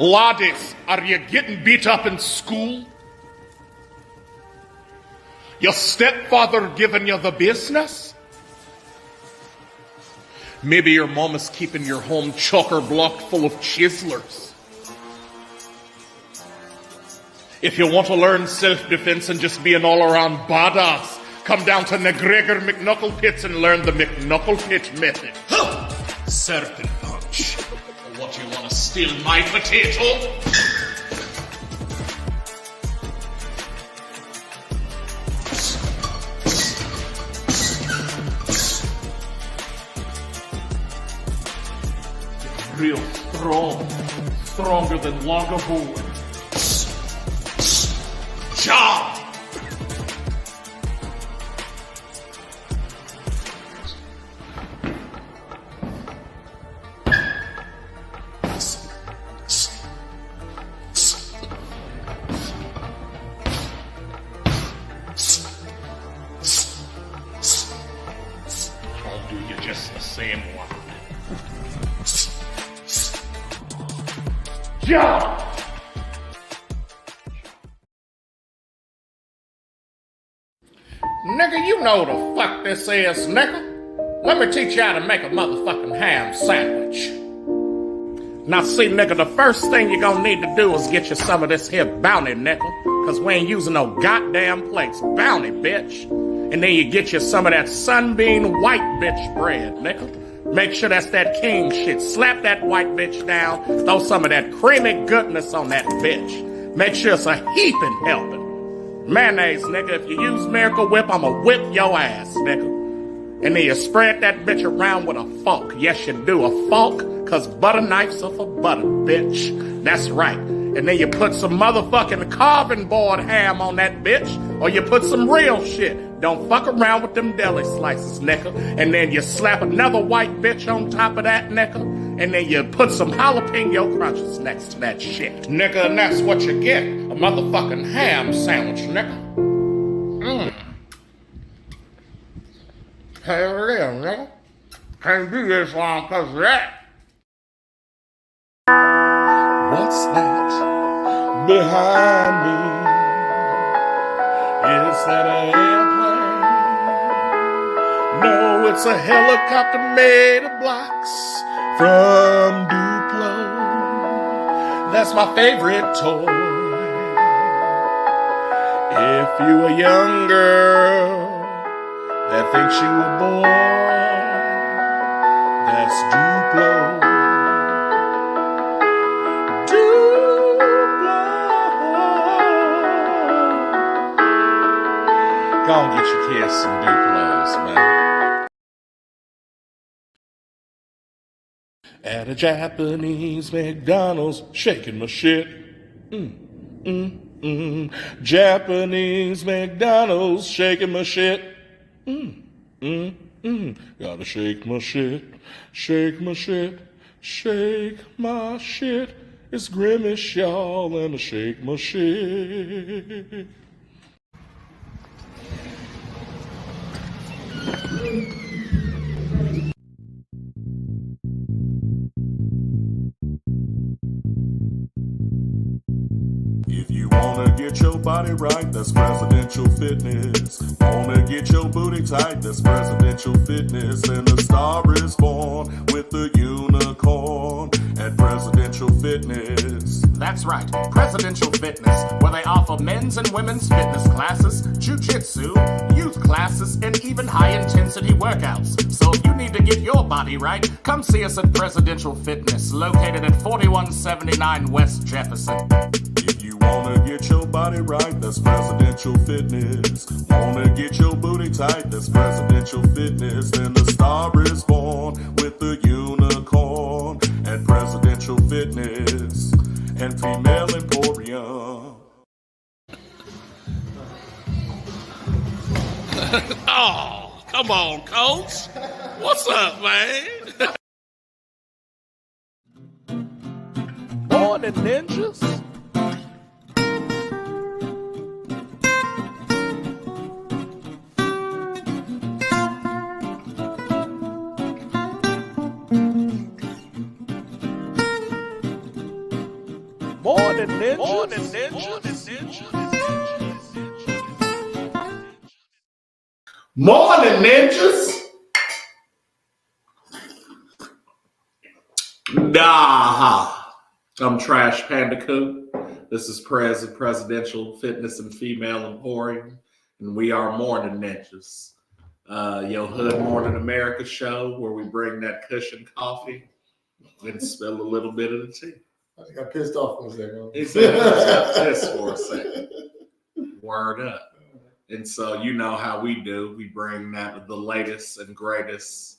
Laddies, are you getting beat up in school? Your stepfather giving you the business? Maybe your mom is keeping your home chocker-blocked full of chiselers. If you want to learn self-defense and just be an all-around badass, come down to McGregor McKnuckle Pits and learn the McKnuckle Pit method. Serpent punch. What, you want to steal my potato? Real strong. Stronger than loggerboard. Job! I'll do you just the same one. Job! Nigga, you know the fuck this is, nigga. Let me teach you how to make a motherfucking ham sandwich. Now see, nigga, the first thing you're gonna need to do is get you some of this here bounty, nigga. Cause we ain't using no goddamn plates. Bounty, bitch. And then you get you some of that sunbeam white bitch bread, nigga. Make sure that's that king shit. Slap that white bitch down. Throw some of that creamy goodness on that bitch. Make sure it's a heaping helping. Mayonnaise, nigga. If you use Miracle Whip, I'ma whip your ass, nigga. And then you spread that bitch around with a fork. Yes, you do. A fork, cause butter knives are for butter, bitch. That's right. And then you put some motherfucking carving board ham on that bitch, or you put some real shit. Don't fuck around with them deli slices, nigga. And then you slap another white bitch on top of that, nigga. And then you put some jalapeno crunches next to that shit. Nigga, and that's what you get. A motherfucking ham sandwich, nigga. Hell yeah, nigga. Can't do this long cause of that. What's that behind me? Is that an airplane? No, it's a helicopter made of blocks from Duplo. That's my favorite toy. If you a young girl that thinks you a boy, that's Duplo. Go on, get your kids some Duplos, man. At a Japanese McDonald's, shaking my shit. Japanese McDonald's, shaking my shit. Gotta shake my shit, shake my shit, shake my shit. It's Grimace, y'all, and I shake my shit. If you wanna get your body right, that's presidential fitness. Wanna get your booty tight, that's presidential fitness. And the star is born with the unicorn at Presidential Fitness. That's right, Presidential Fitness, where they offer men's and women's fitness classes, jiu-jitsu, youth classes, and even high-intensity workouts. So if you need to get your body right, come see us at Presidential Fitness, located at 4179 West Jefferson. If you wanna get your body right, that's Presidential Fitness. Wanna get your booty tight, that's Presidential Fitness. And the star is born with the unicorn at Presidential Fitness and Female Emporium. Oh, come on, Coach. What's up, man? Morn'n Ninjas? Morn'n Ninjas. Morn'n Ninjas. Morning, ninjas. Nah. I'm Trash Panda Coop. This is Presidential Fitness and Female Emporium, and we are Morn'n Ninjas. Your Hood Morning America show where we bring that cushion coffee and spill a little bit of the tea. I got pissed off for a second. He said, I just got pissed for a second. Word up. And so you know how we do. We bring that the latest and greatest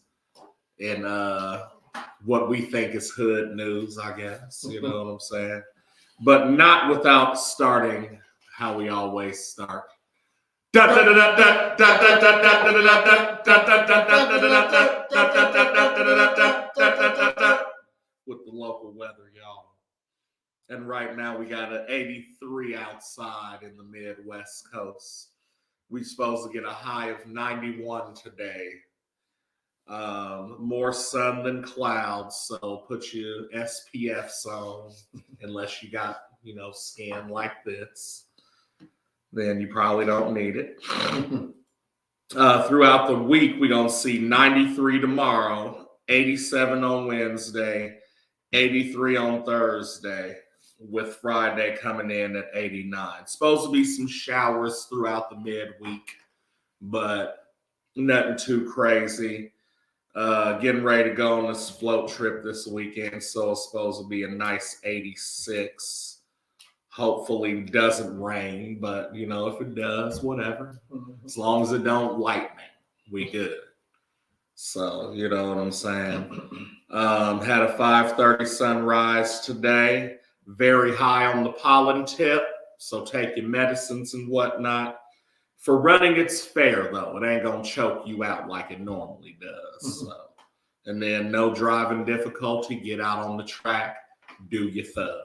in what we think is hood news, I guess. You know what I'm saying? But not without starting how we always start. With the local weather, y'all. And right now we got an 83 outside in the Midwest coast. We're supposed to get a high of 91 today. More sun than clouds, so put your SPFs on unless you got, skin like this. Then you probably don't need it. Throughout the week, we're going to see 93 tomorrow, 87 on Wednesday, 83 on Thursday, with Friday coming in at 89. Supposed to be some showers throughout the midweek, but nothing too crazy. Getting ready to go on this float trip this weekend, so it's supposed to be a nice 86. Hopefully doesn't rain, but if it does, whatever. As long as it don't lightning, we good. So you know what I'm saying. Had a 5:30 sunrise today. Very high on the pollen tip, so take your medicines and whatnot. For running, it's fair, though. It ain't going to choke you out like it normally does. So. And then no driving difficulty. Get out on the track. Do your thug.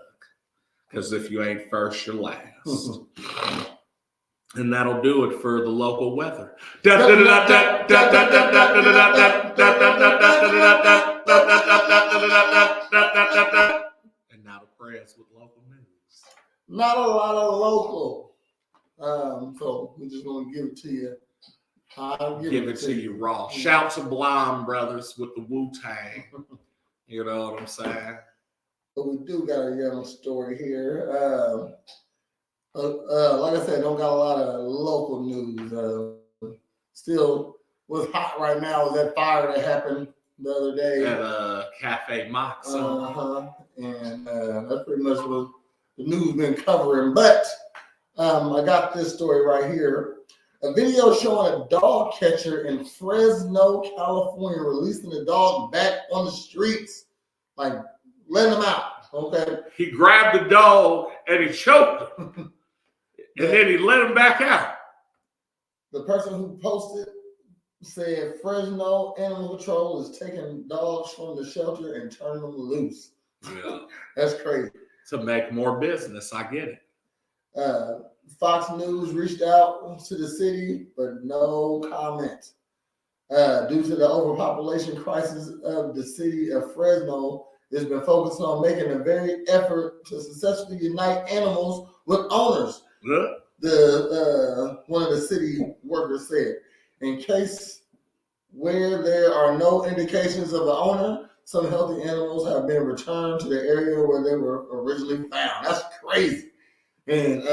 Because if you ain't first, you're last. And that'll do it for the local weather. And now the press with local news. Not a lot of local. So we're just going to give it to you. I'll give it to you raw. Shout to Blonde Brothers with the Wu-Tang. You know what I'm saying? But we do got a young story here. Like I said, don't got a lot of local news. Still, what's hot right now is that fire that happened the other day at Cafe Mox. And that's pretty much what the news been covering. But I got this story right here. A video showing a dog catcher in Fresno, California, releasing the dog back on the streets, like letting him out. Okay. He grabbed the dog and he choked him, and then he let him back out. The person who posted said Fresno Animal Control is taking dogs from the shelter and turning them loose. Yeah, that's crazy. To make more business, I get it. Fox News reached out to the city, but no comment. Due to the overpopulation crisis of the city of Fresno, it's been focused on making a very effort to successfully unite animals with owners. Yeah. The one of the city workers said, in case where there are no indications of the owner, some healthy animals have been returned to the area where they were originally found. That's crazy. And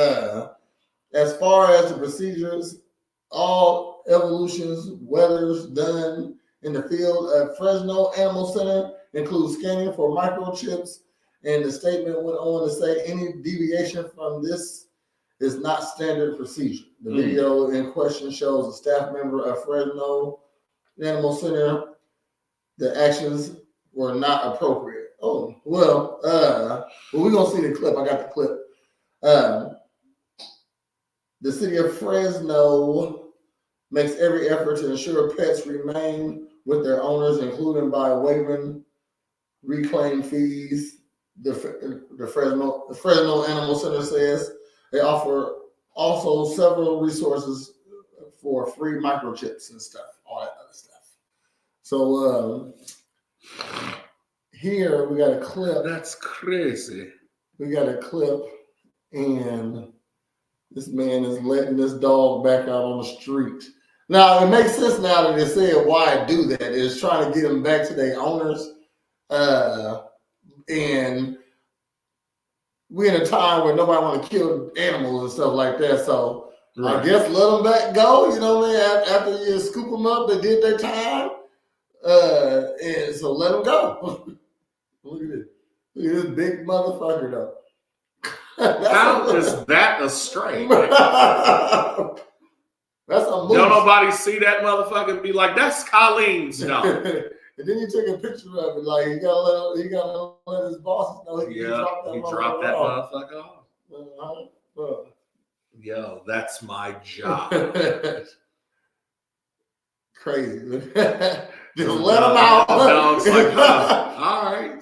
as far as the procedures, all evolutions, weathers done in the field at Fresno Animal Center include scanning for microchips. And the statement went on to say any deviation from this is not standard procedure. The video in question shows a staff member of Fresno Animal Center. The actions were not appropriate. Oh, well, we're going to see the clip. I got the clip. The city of Fresno makes every effort to ensure pets remain with their owners, including by waiving reclaim fees. The Fresno Animal Center says they offer also several resources for free microchips and stuff, all that other stuff. So here we got a clip. That's crazy. We got a clip, and this man is letting this dog back out on the street. Now, it makes sense now that they said why I do that. It's trying to get them back to their owners. And we're in a time where nobody want to kill animals and stuff like that. So right. I guess let them back go. You know what I mean? After you scoop them up, they did their time. And so let them go. Look at this. Look at this big motherfucker, though. How is that a stray? That's a Don't nobody see that motherfucker and be like, that's Colleen's dog. And then you take a picture of it, like he gotta let his bosses know he dropped that motherfucker off. Yo, that's my job. Crazy. Just let him out. The dog's like, huh, all right.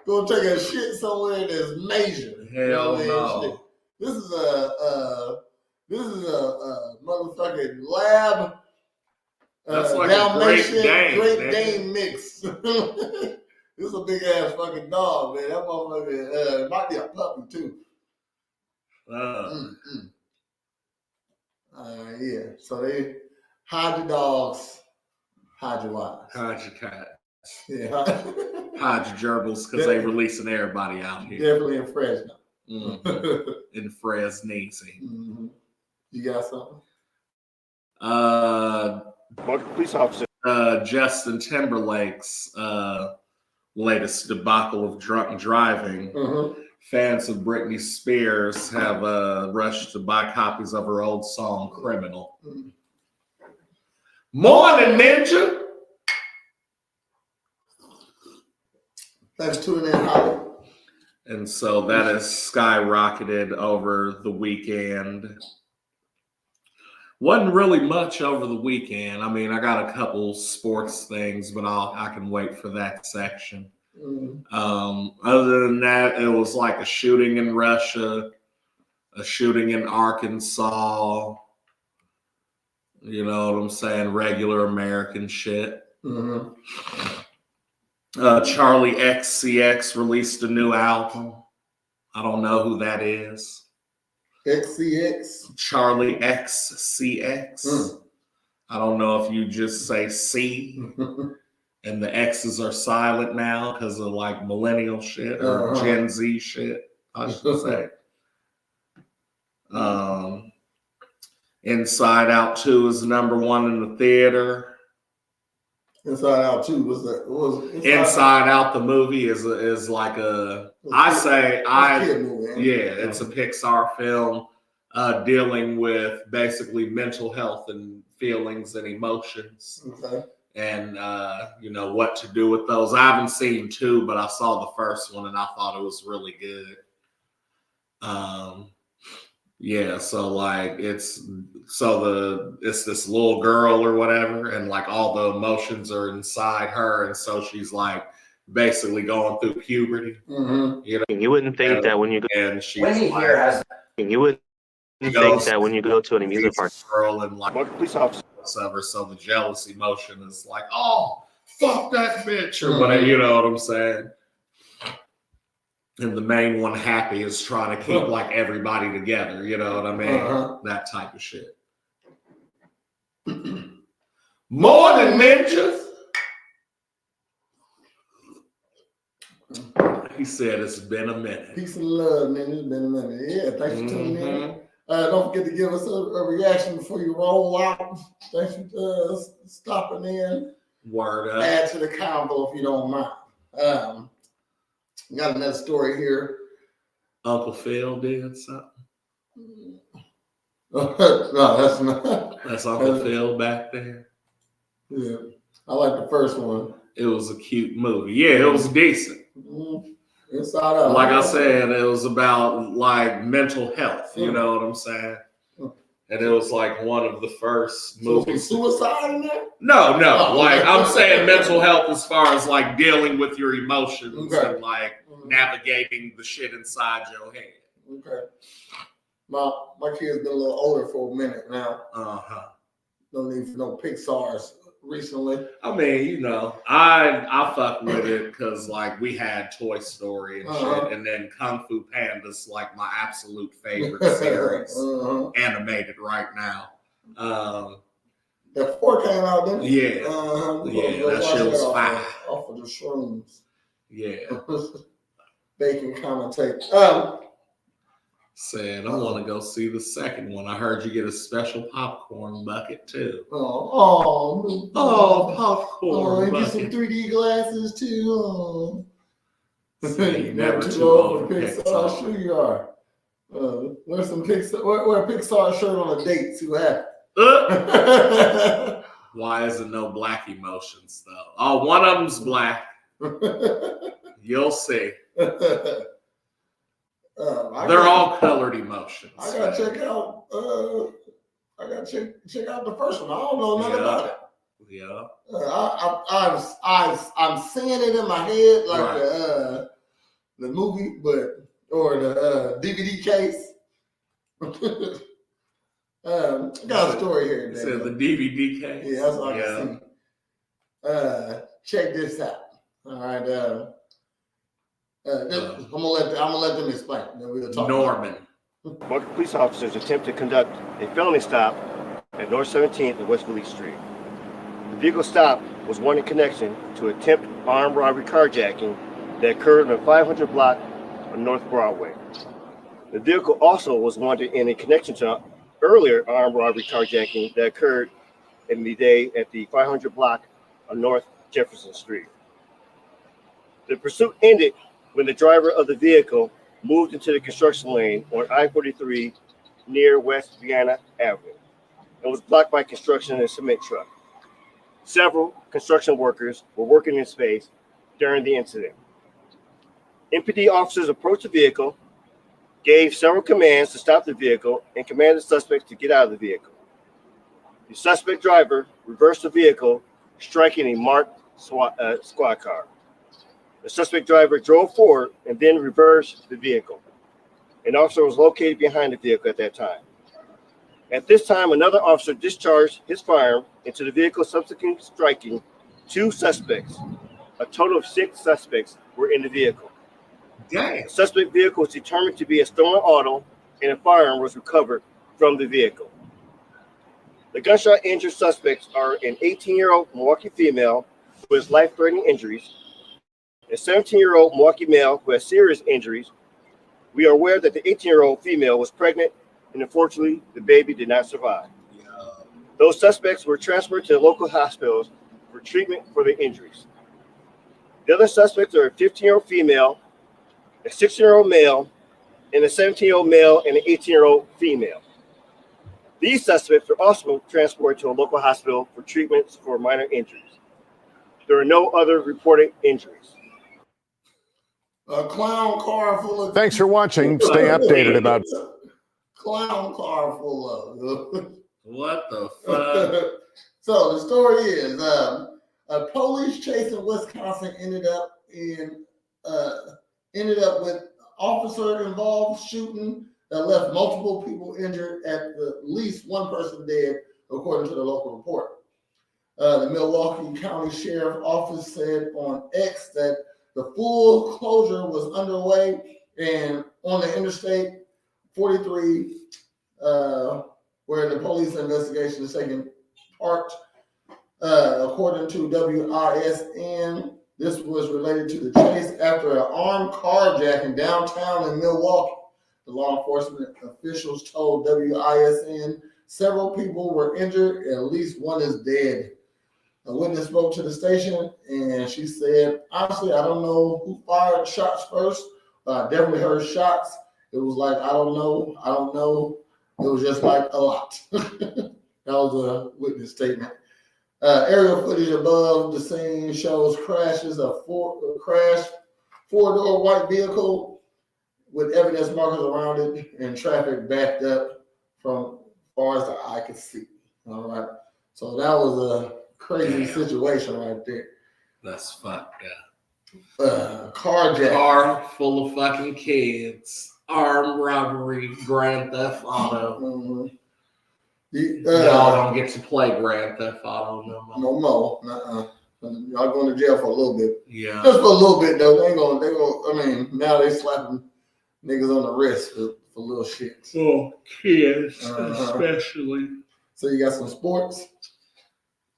Go take a shit somewhere that's major. Hell no. This is a motherfucking lab. That's like Dalmatian, a Great Dane mix. This is a big ass fucking dog, man. That motherfucker might be a puppy too. Yeah. So they hide your dogs, hide your wives, hide your cats. Yeah. Hide your gerbils because they releasing everybody out here. Definitely in Fresno. Mm-hmm. In Fresnese. Mm-hmm. You got something? Police officer. Justin Timberlake's latest debacle of drunk driving. Mm-hmm. Fans of Britney Spears have rushed to buy copies of her old song, Criminal. Mm-hmm. Morn'n Ninja! Thanks for tuning in, Holly. And so that has skyrocketed over the weekend. Wasn't really much over the weekend. I mean, I got a couple sports things, but I can wait for that section. Other than that, it was like a shooting in Russia, a shooting in Arkansas. You know what I'm saying? Regular American shit. Mm-hmm. Charlie XCX released a new album. I don't know who that is. XCX? Charlie XCX. I don't know if you just say C and the X's are silent now because of like millennial shit or Gen Z shit, I should say. Inside Out 2 is #1 in the theater. Inside Out 2 was that? Inside Out the movie is like a kid movie, it's a Pixar film dealing with basically mental health and feelings and emotions. Okay. And you know what to do with those. I haven't seen 2, but I saw the first one and I thought it was really good. Yeah, so like it's this little girl or whatever, and like all the emotions are inside her, and so she's like basically going through puberty. Mm-hmm. You know, you wouldn't think that when you go, and she's you wouldn't think that when you go to an amusement park, girl and like Police officer. So the jealous emotion is like, oh, fuck that bitch or whatever. You know what I'm saying? And the main one, Happy, is trying to keep like everybody together. You know what I mean? That type of shit. Morn'n Ninjas. He said it's been a minute. Peace and love, man. It's been a minute. Yeah, thanks for tuning in. Don't forget to give us a reaction before you roll out. Thanks for stopping in. Word up. Add to the combo if you don't mind. Got another story here. Uncle Phil did something. No, that's not. That's Uncle Phil back there. Yeah, I like the first one. It was a cute movie. Yeah, it was decent. Inside Out. Like I said, it was about like mental health. You know what I'm saying? And it was like one of the first movies. Suicide in there? No. Like I'm saying mental health as far as like dealing with your emotions and like navigating the shit inside your head. Okay. My kid's been a little older for a minute now. Uh-huh. No need for no Pixar's recently. I mean, you know, I fuck with it because like we had Toy Story and shit, and then Kung Fu Panda's like my absolute favorite series, animated right now. The 4 came out, didn't it? Yeah, that shit was fire. Off of the shrooms. Yeah. Bacon commentate. Said I want to go see the second one. I heard you get a special popcorn bucket too. Popcorn bucket. Get some 3D glasses too. You never too old for Pixar. Sure you are. Wear some Pixar. Wear a Pixar shirt on a date. See what happens. Why isn't no black emotions though? Oh, one of them's black. You'll see. They're all colored emotions. I gotta check out. Check out the first one. I don't know nothing about it. Yeah. I'm seeing it in my head like the movie, or the DVD case. I got a story here. Said the DVD case. Yeah, that's what I can see. Check this out. All right. I'm gonna let them explain. Then we'll talk. Norman. Market police officers attempt to conduct a felony stop at North 17th and West Village Street. The vehicle stop was one in connection to attempt armed robbery carjacking that occurred on the 500 block on North Broadway. The vehicle also was wanted in a connection to earlier armed robbery carjacking that occurred in the day at the 500 block on North Jefferson Street. The pursuit ended when the driver of the vehicle moved into the construction lane on I-43 near West Vienna Avenue and was blocked by construction and a cement truck. Several construction workers were working in space during the incident. MPD officers approached the vehicle, gave several commands to stop the vehicle, and commanded the suspect to get out of the vehicle. The suspect driver reversed the vehicle, striking a marked squad car. The suspect driver drove forward and then reversed the vehicle. An officer was located behind the vehicle at that time. At this time, another officer discharged his firearm into the vehicle, subsequently striking 2 suspects. A total of 6 suspects were in the vehicle. Damn. The suspect vehicle was determined to be a stolen auto, and a firearm was recovered from the vehicle. The gunshot injured suspects are an 18-year-old Milwaukee female who has life-threatening injuries, a 17-year-old Milwaukee male who has serious injuries. We are aware that the 18-year-old female was pregnant, and unfortunately, the baby did not survive. Those suspects were transferred to local hospitals for treatment for their injuries. The other suspects are a 15-year-old female, a 16-year-old male, and a 17-year-old male and an 18-year-old female. These suspects were also transported to a local hospital for treatments for minor injuries. There are no other reported injuries. A clown car full of. Thanks for watching. Stay updated about. Clown car full of. What the fuck? So the story is, a police chase in Wisconsin ended up with officer-involved shooting that left multiple people injured, at least one person dead, according to the local report. The Milwaukee County Sheriff's Office said on X that the full closure was underway and on the Interstate 43, where the police investigation is taking part. According to WISN, this was related to the chase after an armed carjacking downtown in Milwaukee. The law enforcement officials told WISN several people were injured and at least one is dead. A witness spoke to the station and she said, honestly, I don't know who fired shots first, but I definitely heard shots. It was like, I don't know. It was just like a lot. That was a witness statement. Aerial footage above the scene shows crashes of four-door white vehicle with evidence markers around it and traffic backed up from far as the eye could see. All right. So that was a crazy situation right there. That's fucked up. Carjack. Car full of fucking kids. Armed robbery, grand theft auto. Y'all don't get to play Grand Theft Auto no more. No more. Y'all going to jail for a little bit. Yeah. Just for a little bit though. They gonna. I mean, now they slapping niggas on the wrist for little shit. Oh, kids, especially. So you got some sports.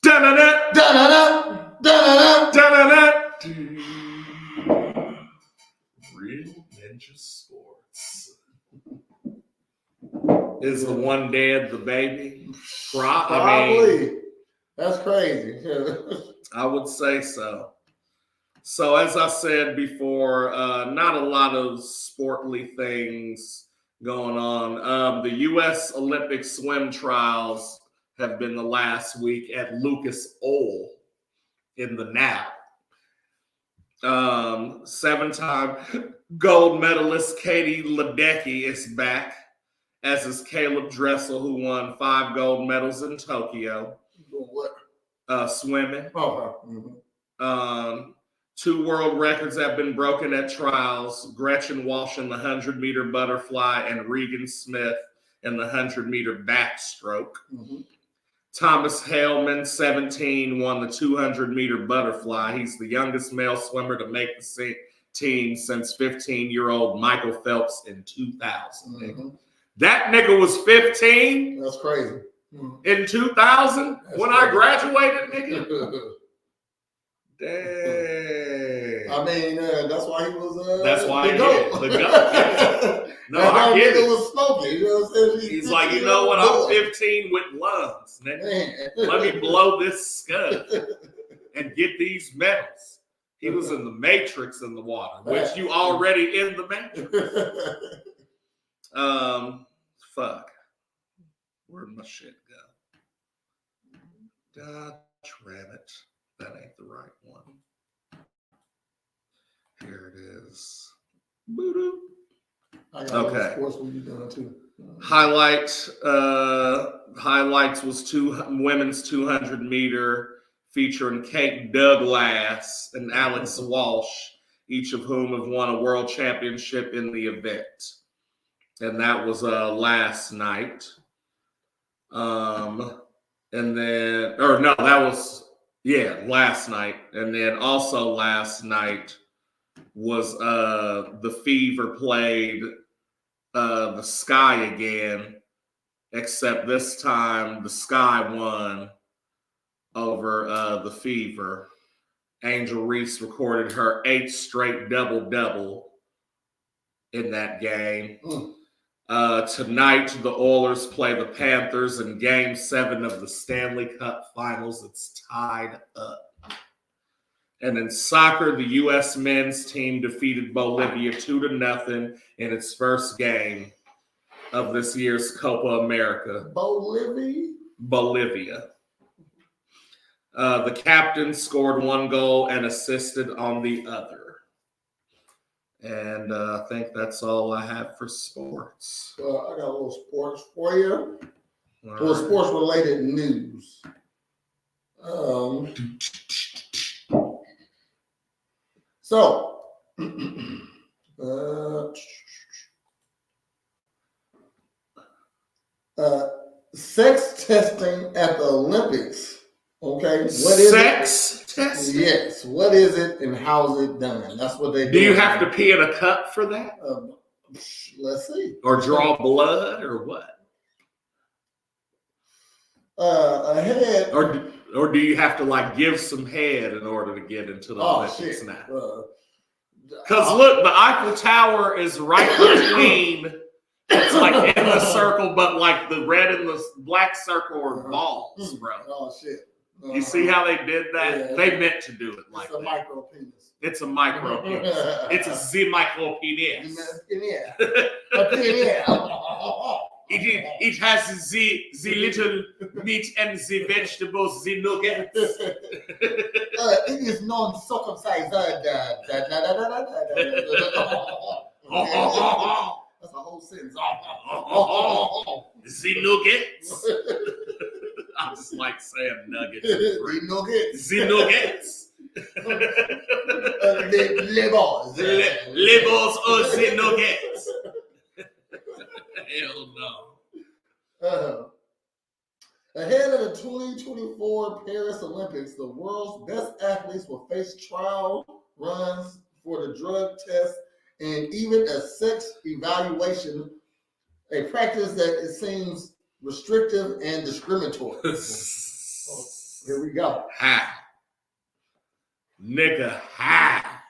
Da-da-da, Da-da-da, da-da-da. da-da-da. Real Ninja Sports. Is the one dead the baby? Probably. That's crazy. I would say so. So as I said before, not a lot of sportly things going on. The U.S. Olympic swim trials have been the last week at Lucas Oil in the now. 7-time gold medalist Katie Ledecky is back, as is Caleb Dressel, who won 5 gold medals in Tokyo. What? Swimming. Oh. 2 world records have been broken at trials. Gretchen Walsh in the 100-meter butterfly and Regan Smith in the 100-meter backstroke. Mm-hmm. Thomas Haleman, 17, won the 200-meter butterfly. He's the youngest male swimmer to make the team since 15-year-old Michael Phelps in 2000. Mm-hmm. That nigga was 15? That's crazy. In 2000 when crazy. I graduated, nigga? Dang. I mean, that's why he was. That's why the he goat. did. The goat. No, I get it. Was smoking. You know what I'm saying? He's like, you know what? I'm 15 with lungs, nigga. Let me blow this scud and get these medals. He was in the Matrix in the water, which you already in the Matrix. Fuck. Where'd my shit go? God damn it. That ain't the right one. Here it is. Boo-doo. Okay. Sports what you doing too. Highlights was women's 200-meter featuring Kate Douglas and Alex Walsh, each of whom have won a world championship in the event. And that was last night. Last night. And then also last night was the Fever played the Sky again, except this time the Sky won over the Fever. Angel Reese recorded her 8th straight double-double in that game. Tonight, the Oilers play the Panthers in Game 7 of the Stanley Cup Finals. It's tied up. And in soccer, the U.S. men's team defeated Bolivia 2-0 in its first game of this year's Copa America. Bolivia. The captain scored 1 goal and assisted on the other. And I think that's all I have for sports. I got a little sports for you. All little right. sports-related news. Sex testing at the Olympics. Okay, what is sex testing? Yes, what is it and how's it done? That's what they do. Do you have to pee in a cup for that? Let's see. Or draw blood or what? A head. Or do you have to like give some head in order to get into the Olympics shit. now? Because look, the Eiffel Tower is right between. It's like in the circle, but like the red and the black circle are balls, bro. Oh shit! You see how they did that? Yeah. They meant to do it like it's a that. micro penis. It's a micro penis. It's a Z micro penis. Yeah. A penis. It has the little meat and the vegetables, the nuggets. It is non-circumcised. That's a whole sentence. The nuggets. I just like saying nuggets. The nuggets. The nuggets. Libos. Libos or the nuggets. Hell no. Ahead of the 2024 Paris Olympics, the world's best athletes will face trial runs for the drug test and even a sex evaluation, a practice that it seems restrictive and discriminatory. Here we go. Ha. Nigga, ha.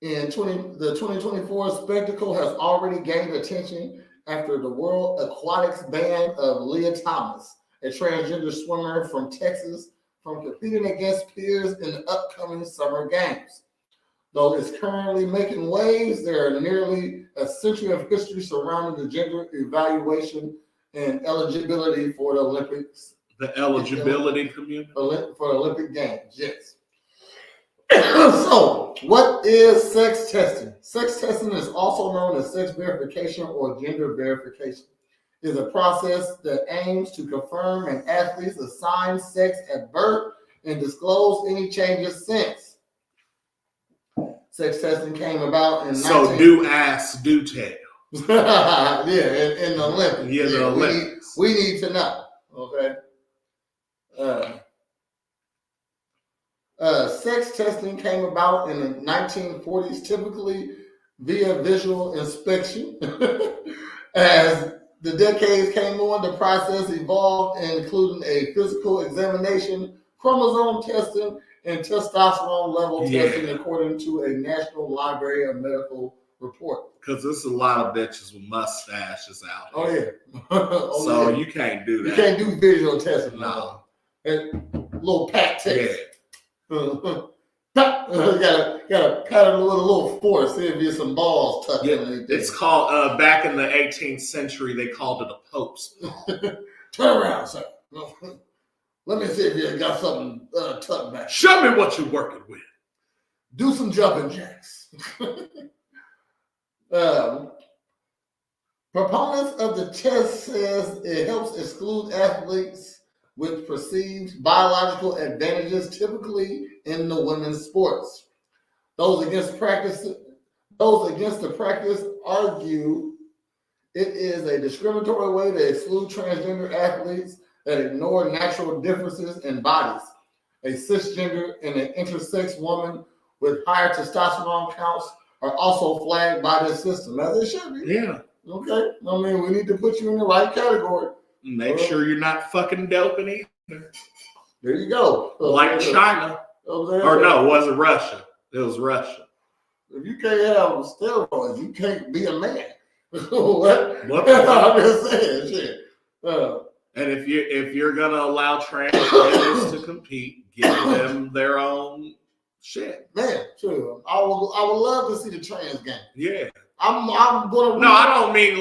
The 2024 spectacle has already gained attention after the World Aquatics ban of Leah Thomas, a transgender swimmer from Texas, from competing against peers in the upcoming Summer Games. Though it's currently making waves, there are nearly a century of history surrounding the gender evaluation and eligibility for the Olympics. The eligibility community? For the Olympic Games, yes. So, what is sex testing? Sex testing is also known as sex verification or gender verification. It is a process that aims to confirm an athlete's assigned sex at birth and disclose any changes since. Sex testing came about in So do ass, do tell. yeah, in the Olympics. Yeah, the Olympics. We need to know. Okay. Sex testing came about in the 1940s, typically via visual inspection. As the decades came on, the process evolved, including a physical examination, chromosome testing, and testosterone level testing, according to a National Library of Medical report. Because there's a lot of bitches with mustaches out Oh, here. yeah. So you can't do that. You can't do visual testing. No. And little pat test. Yeah. Gotta pat it with a little force, see if there's some balls tucked in. It's called, back in the 18th century, they called it a Pope's ball. Turn around, sir. Let me see if you got something tucked back. Show me what you're working with. Do some jumping jacks. Proponents of the test says it helps exclude athletes with perceived biological advantages, typically in the women's sports. Those against the practice argue it is a discriminatory way to exclude transgender athletes that ignore natural differences in bodies. A cisgender and an intersex woman with higher testosterone counts are also flagged by this system, as they should be. Yeah. Okay. I mean, we need to put you in the right category. Make sure you're not fucking doping either. There you go. Like China. Or no, it wasn't Russia. It was Russia. If you can't have steroids, you can't be a man. What? What? I'm just saying, shit. And if you're gonna allow transgenders to compete, give them their own shit. Man, true. I would love to see the trans game. Yeah. I'm gonna. No, I don't mean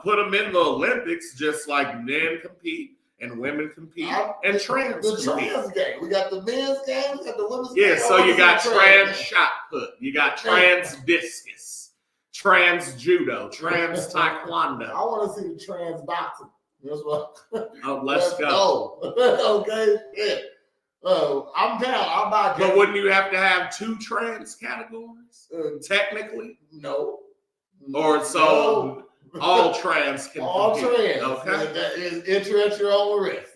put them in the Olympics, just like men compete and women compete and trans the compete. Trans game. We got the men's game, we got the women's game. Yeah, so you got trans shot put, you got trans discus, trans judo, trans taekwondo. I want to see the trans boxing. That's what. Oh, let's go. Okay, yeah. I'm down. I'll buy. But wouldn't you have to have two trans categories? Technically? No. Or so all trans can all compete. Trans. Okay. That is enter at your own risk.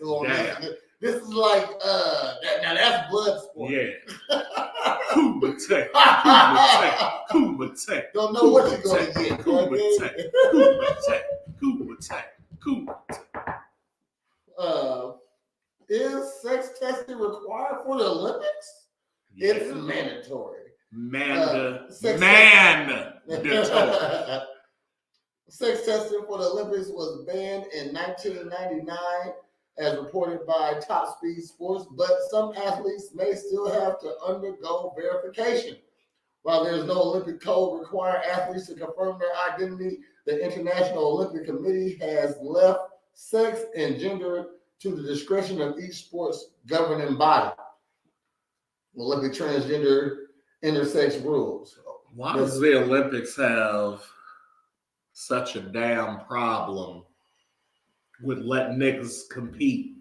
This is like now that's blood sport. Yeah. Kumite. Don't know what you're gonna get. Kumite. Is sex testing required for the Olympics? Yeah. It's mandatory. Sex testing for the Olympics was banned in 1999, as reported by Top Speed Sports, but some athletes may still have to undergo verification. While there's no Olympic code requiring athletes to confirm their identity, the International Olympic Committee has left sex and gender to the discretion of each sport's governing body. Olympic transgender intersex rules. Why does the Olympics have such a damn problem with letting niggas compete?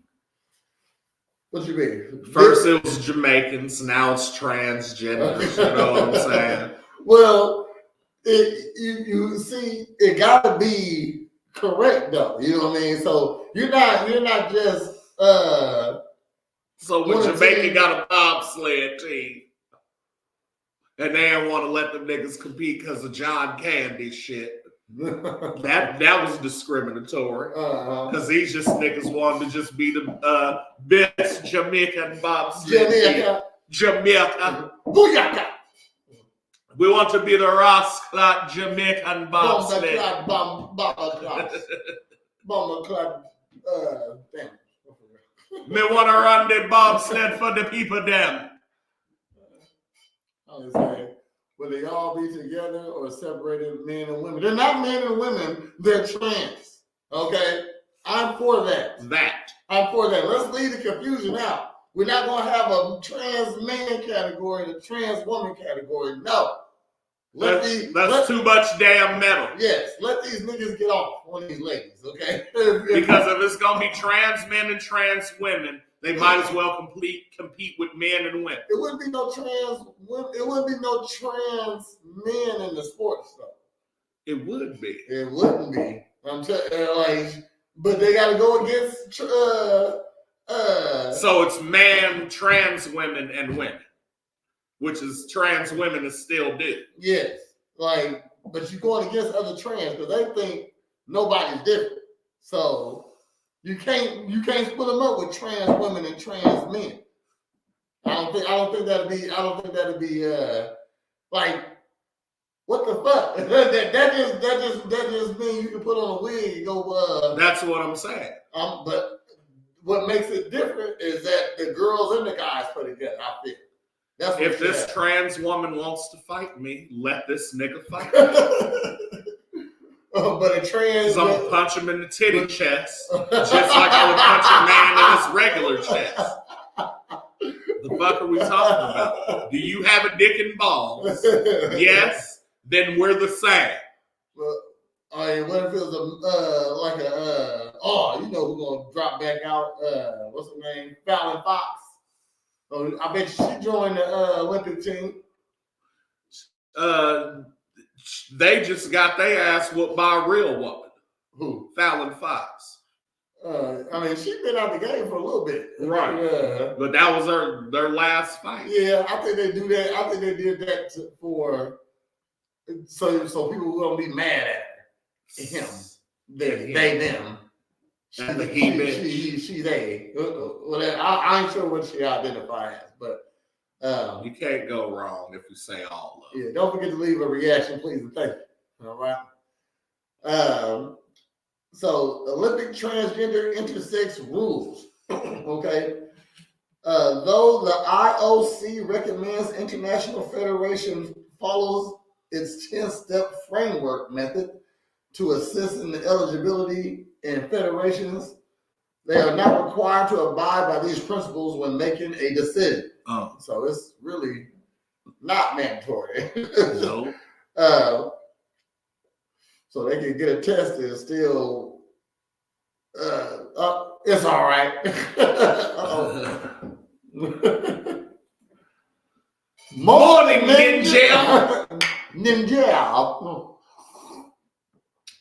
What you mean? First it was Jamaicans, now it's transgenders. You know what I'm saying? Well, you see, it gotta be correct though. You know what I mean? So you're not just So when Jamaica got a bobsled team, and they didn't want to let them niggas compete because of John Candy shit. That was discriminatory. Because these just niggas wanted to just be the best Jamaican bobsled team. Jamaica. Booyaka. We want to be the Ross-Clot Jamaican bobsled. Bomber-clad, damn. Me want to run the bobsled for the people them. I was saying, will they all be together or separated, men and women? They're not men and women, they're trans. Okay? I'm for that. I'm for that. Let's leave the confusion out. We're not going to have a trans man category and a trans woman category. No. That's too much damn metal. Yes, let these niggas get off on these ladies, okay? Because if it's gonna be trans men and trans women, they might as well compete with men and women. It wouldn't be no trans women. It wouldn't be no trans men in the sports though. It would be. It wouldn't be. I'm telling like, but they got to go against. So it's man, trans women, and women. Which is trans women is still do. Yes, like, but you're going against other trans because they think nobody's different. So you can't split them up with trans women and trans men. I don't think that'd be like what the fuck? that just means you can put on a wig and go. That's what I'm saying. But what makes it different is that the girls and the guys put together. I feel. If this trans woman wants to fight me, let this nigga fight me. But a trans... I'm going to punch him in the titty chest, just like I would punch a man in his regular chest. The fuck are we talking about? Do you have a dick and balls? Yes? Then we're the same. Well, I mean, what if it was you know who's going to drop back out? What's her name? Fallon Fox. Oh, I bet she joined the Olympic team. They just got their ass whooped by a real woman. Who? Fallon Fox. I mean, she's been out the game for a little bit. Right. But that was their last fight. Yeah, I think they do that. I think they did that so people will be mad at him. Them. She's a he bitch. She's a. Whatever. I ain't sure what she identifies as, but you can't go wrong if you say all of it. Yeah, don't forget to leave a reaction, please, and thank you. All right. So Olympic transgender intersex rules. Okay. Though the IOC recommends International Federation follows its 10-step framework method to assist in the eligibility in federations, they are not required to abide by these principles when making a decision. So it's really not mandatory. No. So they can get it tested and still, it's all right. Morning, Ninja. Ninja.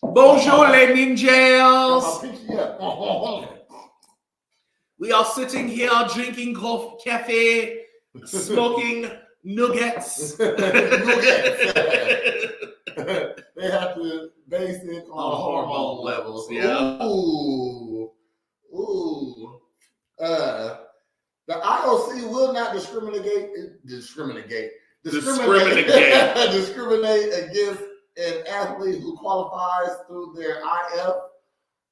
Bonjour, les ninjas. We are sitting here drinking cafe, smoking nuggets. They have to base it on hormone levels. Yeah. Ooh. The IOC will not discriminate against an athlete who qualifies through their IF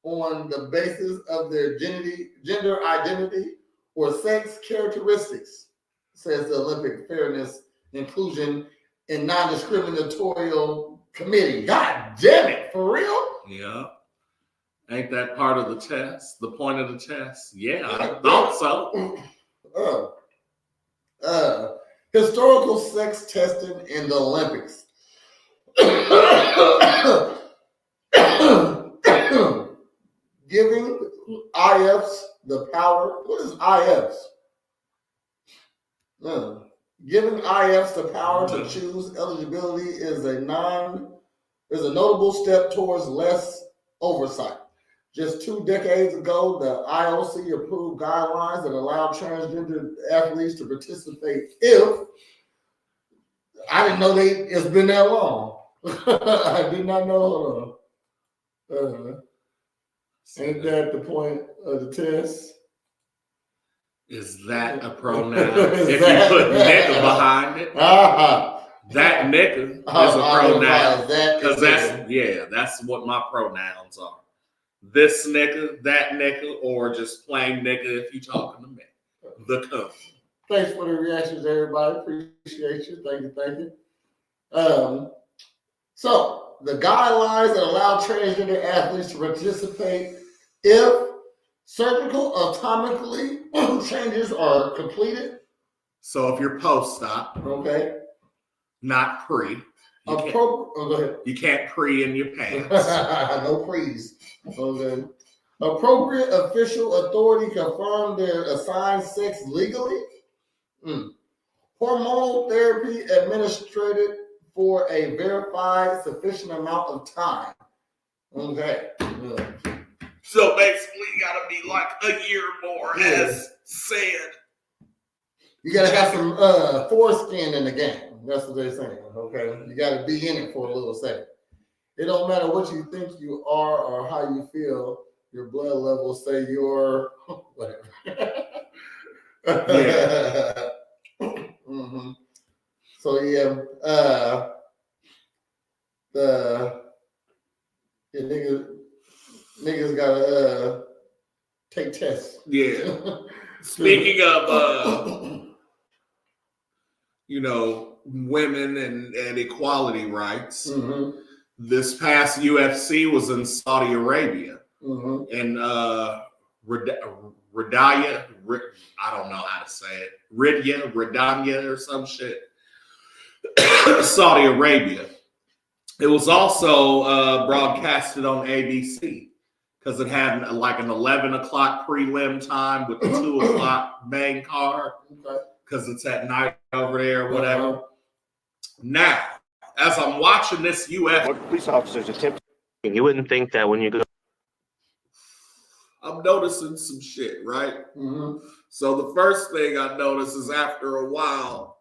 on the basis of their gender identity or sex characteristics, says the Olympic Fairness, Inclusion, and Non-Discriminatorial Committee. God damn it, for real? Yeah. Ain't that part of the test? The point of the test? Yeah, I thought so. Historical sex testing in the Olympics. Giving IFs the power. What is IFs? Giving IFs the power to choose eligibility is a notable step towards less oversight. Just 2 decades ago, the IOC approved guidelines that allow transgender athletes to participate if I didn't know it's been that long. I did not know. Ain't that the point of the test? Is that a pronoun? If you put nigga behind it, that nigga is a pronoun. Because that's what my pronouns are. This nigga, that nigga, or just plain nigga if you talking to me. The company. Thanks for the reactions, everybody. Appreciate you. Thank you. So the guidelines that allow transgender athletes to participate if surgical anatomically changes are completed. So if you're post-op, okay, not pre, go ahead. You can't pre in your pants. No pre's. Okay. Appropriate official authority confirm their assigned sex legally. Hormonal therapy administered for a verified sufficient amount of time. Okay. So basically, you gotta be like a year more, as said. You gotta have some foreskin in the game. That's what they're saying. Okay, you gotta be in it for a little second. It don't matter what you think you are or how you feel. Your blood levels say you're whatever. Yeah. Mm-hmm. So the niggas gotta take tests. Yeah. Speaking of women and equality rights, this past UFC was in Saudi Arabia. And Radaya, I don't know how to say it, Radanya or some shit. Saudi Arabia. It was also broadcasted on ABC because it had like an 11 o'clock prelim time with the 2 o'clock main card because it's at night over there or whatever. Now, as I'm watching this UFC, police officers attempt. You wouldn't think that when you go. I'm noticing some shit, right? So the first thing I noticed is after a while,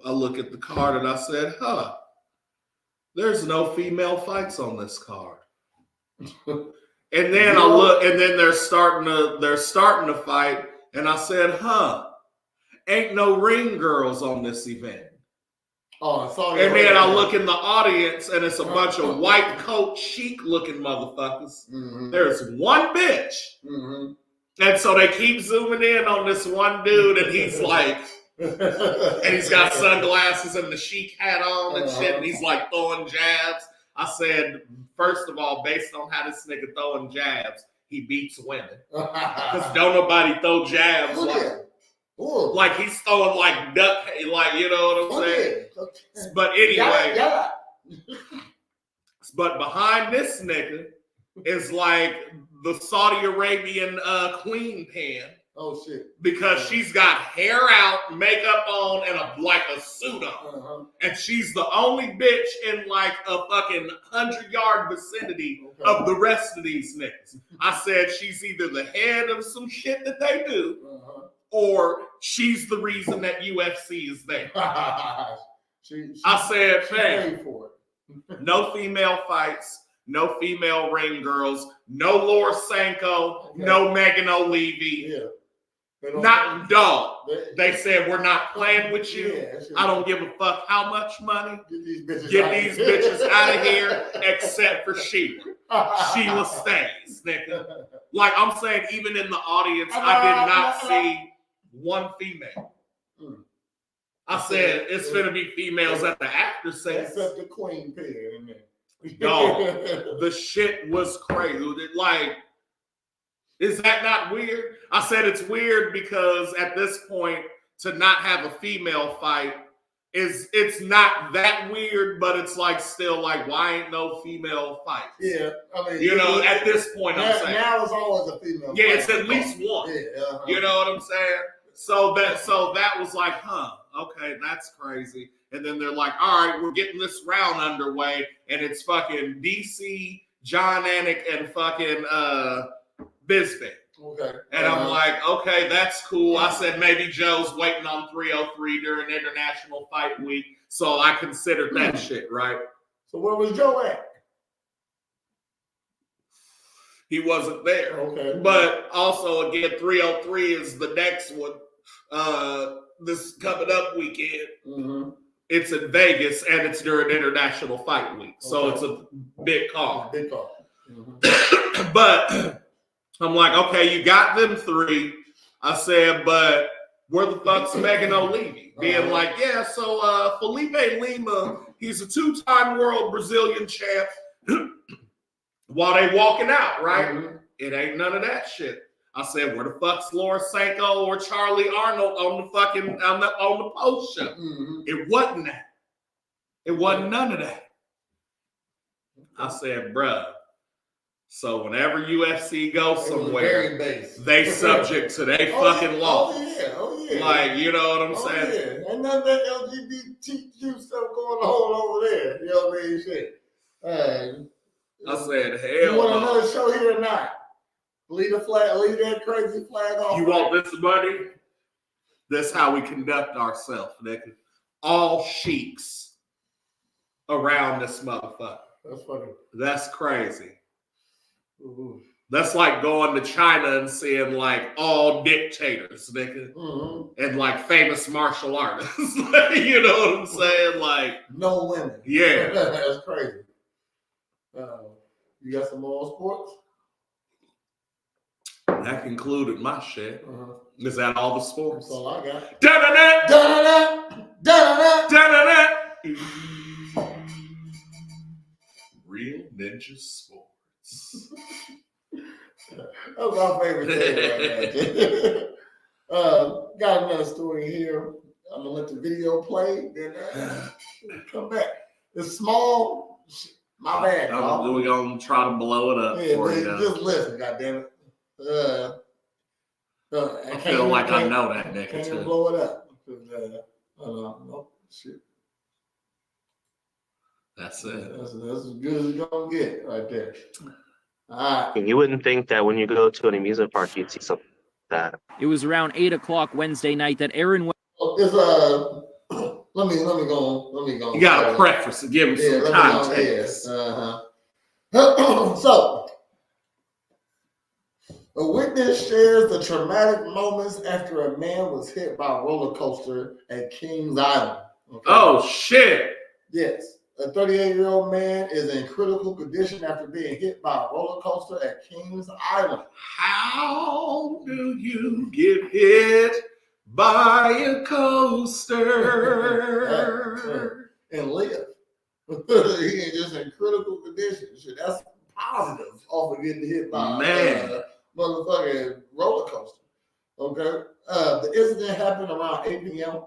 I look at the card and I said, there's no female fights on this card. And then I look, and then they're starting to fight, and I said, ain't no ring girls on this event. Oh, sorry. And then I look in the audience, and it's a bunch of white coat chic looking motherfuckers. There's one bitch. And so they keep zooming in on this one dude, and he's like, and he's got sunglasses and the chic hat on and shit, and he's like throwing jabs. I said, first of all, based on how this nigga throwing jabs, he beats women. Because don't nobody throw jabs like he's throwing like duck, like, you know what I'm saying? But anyway, but behind this nigga is like the Saudi Arabian queen pen. Oh shit! Because she's got hair out, makeup on, and a suit on, and she's the only bitch in like a fucking 100-yard vicinity of the rest of these niggas. I said she's either the head of some shit that they do, or she's the reason that UFC is there. I said, fam, no female fights. No female ring girls, no Laura Sanko, no Megan O'Leary. Not dog. They said we're not playing with you. I don't give a fuck how much money. Get these bitches out of here, except for Sheila. Sheila stays, nigga. Like I'm saying, even in the audience, I did not see one female. I said it's gonna be females at the after set. Except the queen pin in there. No, the shit was crazy. Like, is that not weird? I said it's weird because at this point, to not have a female fight it's not that weird, but it's like still like, why ain't no female fights? Yeah, I mean, at this point, I'm saying now it's always a female. Yeah, it's at least one. Yeah, You know what I'm saying? So that was like, okay, that's crazy. And then they're like, all right, we're getting this round underway, and it's fucking DC John Anik and fucking Bisbee. Okay. And I'm like, okay, that's cool. I said maybe Joe's waiting on 303 during International Fight Week, so I considered that shit, right? So where was Joe at? He wasn't there. Okay. But also, again, 303 is the next one. This coming up weekend. Mm-hmm. It's in Vegas and it's during International Fight Week. So Okay. it's a big call. Big call. Mm-hmm. But I'm like, okay, you got them three. I said, but where the fuck's Megan O'Leary? Being like, yeah, so Felipe Lima, he's a two-time world Brazilian champ. While they walking out, right? Mm-hmm. It ain't none of that shit. I said, where the fuck's Laura Sanko or Charlie Arnold on the fucking on the post show? Mm-hmm. It wasn't that. It wasn't none of that. I said, bruh. So whenever UFC goes somewhere, they subject to their fucking laws. Oh yeah. Like, you know what I'm saying? Yeah. Ain't none of that LGBTQ stuff going on over there. You know what I mean? Shit. I said, hell You want no. another show here or not? Leave that crazy flag off. You want this money? That's how we conduct ourselves, nigga. All sheiks around this motherfucker. That's funny. That's crazy. Mm-hmm. That's like going to China and seeing like all dictators, nigga, Mm-hmm. and like famous martial artists. You know what I'm saying? Like, no women. yeah. That's crazy. You got some more sports? That concluded my shit. Is that all the sports? That's all I got. Da-da-da! Da-da-da! Da-da-da! Da-da-da! Real Ninja Sports. That's my favorite thing right now. Got another story here. I'm gonna let the video play, then come back. It's small. My bad. We're gonna try to blow it up for you. Just listen, goddammit. I feel like I know that nigga Can't too. even blow it up. Nope, shit. That's it. That's as good as it's gonna get right there. All right. You wouldn't think that when you go to an amusement park, you'd see something like that. It was around 8 o'clock Wednesday night that Aaron It's let me go. You got to preface and give him some context. So, a witness shares the traumatic moments after a man was hit by a roller coaster at Kings Island. Okay? Oh shit! Yes. A 38-year-old man is in critical condition after being hit by a roller coaster at Kings Island. How do you get hit by a coaster and live? He is just in critical condition. Shit, that's positive off of getting hit by a motherfucking roller coaster. Okay. The incident happened around 8 p.m.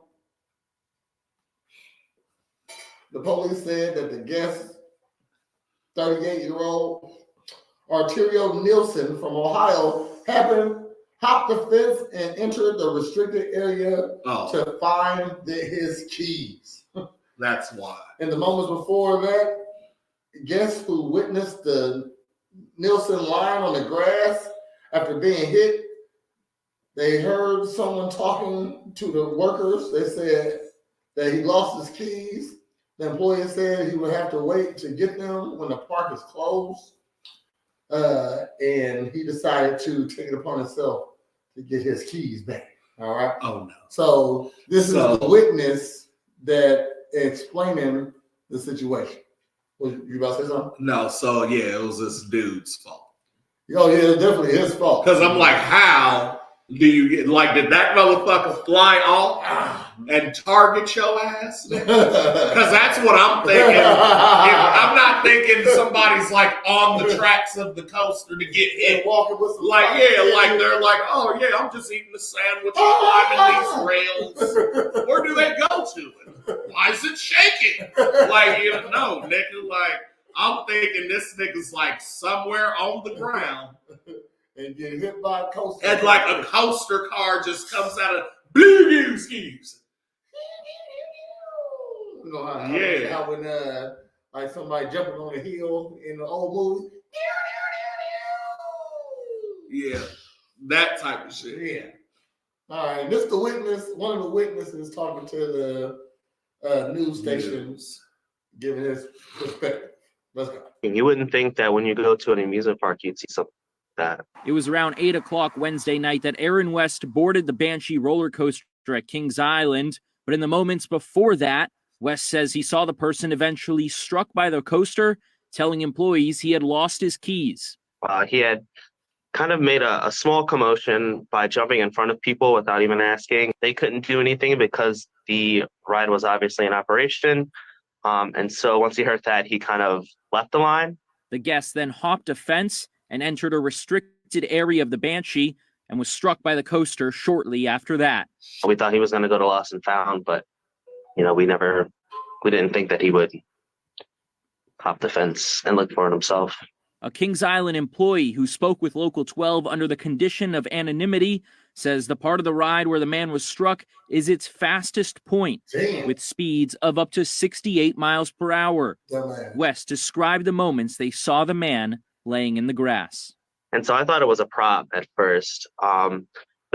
The police said that the guest, 38-year-old Arterio Nielsen from Ohio, hopped the fence and entered the restricted area to find his keys. That's why. In the moments before that, guests who witnessed the Nielsen lying on the grass after being hit, they heard someone talking to the workers. They said that he lost his keys. The employee said he would have to wait to get them when the park is closed. And he decided to take it upon himself to get his keys back. All right. Oh, no. So this is the witness that explaining the situation. You about to say something? No, so yeah, it was this dude's fault. Oh, yeah, it's definitely his fault. Because I'm like, how do you get, like, did that motherfucker fly off and target your ass? Because that's what I'm thinking. I'm not thinking somebody's like on the tracks of the coaster to get hit. Walking with some like, yeah, like they're like, oh, yeah, I'm just eating a sandwich and climbing these rails. Where do they go to? Why is it shaking? Like, you know, nigga, like, I'm thinking this nigga's like somewhere on the ground. And get hit by a coaster. And like a coaster car just comes out of skis. You know how when like somebody jumping on a hill in the old movie. Yeah, that type of shit. Yeah. All right, this the witness. One of the witnesses talking to the news station, giving his perspective. Let's go. You wouldn't think that when you go to an amusement park, you'd see something like that. It was around 8 o'clock Wednesday night that Aaron West boarded the Banshee roller coaster at Kings Island, but in the moments before that, West says he saw the person eventually struck by the coaster, telling employees he had lost his keys. He had kind of made a small commotion by jumping in front of people without even asking. They couldn't do anything because the ride was obviously in operation. And so once he heard that, he kind of left the line. The guest then hopped a fence and entered a restricted area of the Banshee and was struck by the coaster shortly after that. We thought he was going to go to Lost and Found, but, you know, we didn't think that he would hop the fence and look for it himself. A Kings Island employee who spoke with Local 12 under the condition of anonymity says the part of the ride where the man was struck is its fastest point, with speeds of up to 68 miles per hour. West described the moments they saw the man laying in the grass. And so I thought it was a prop at first. But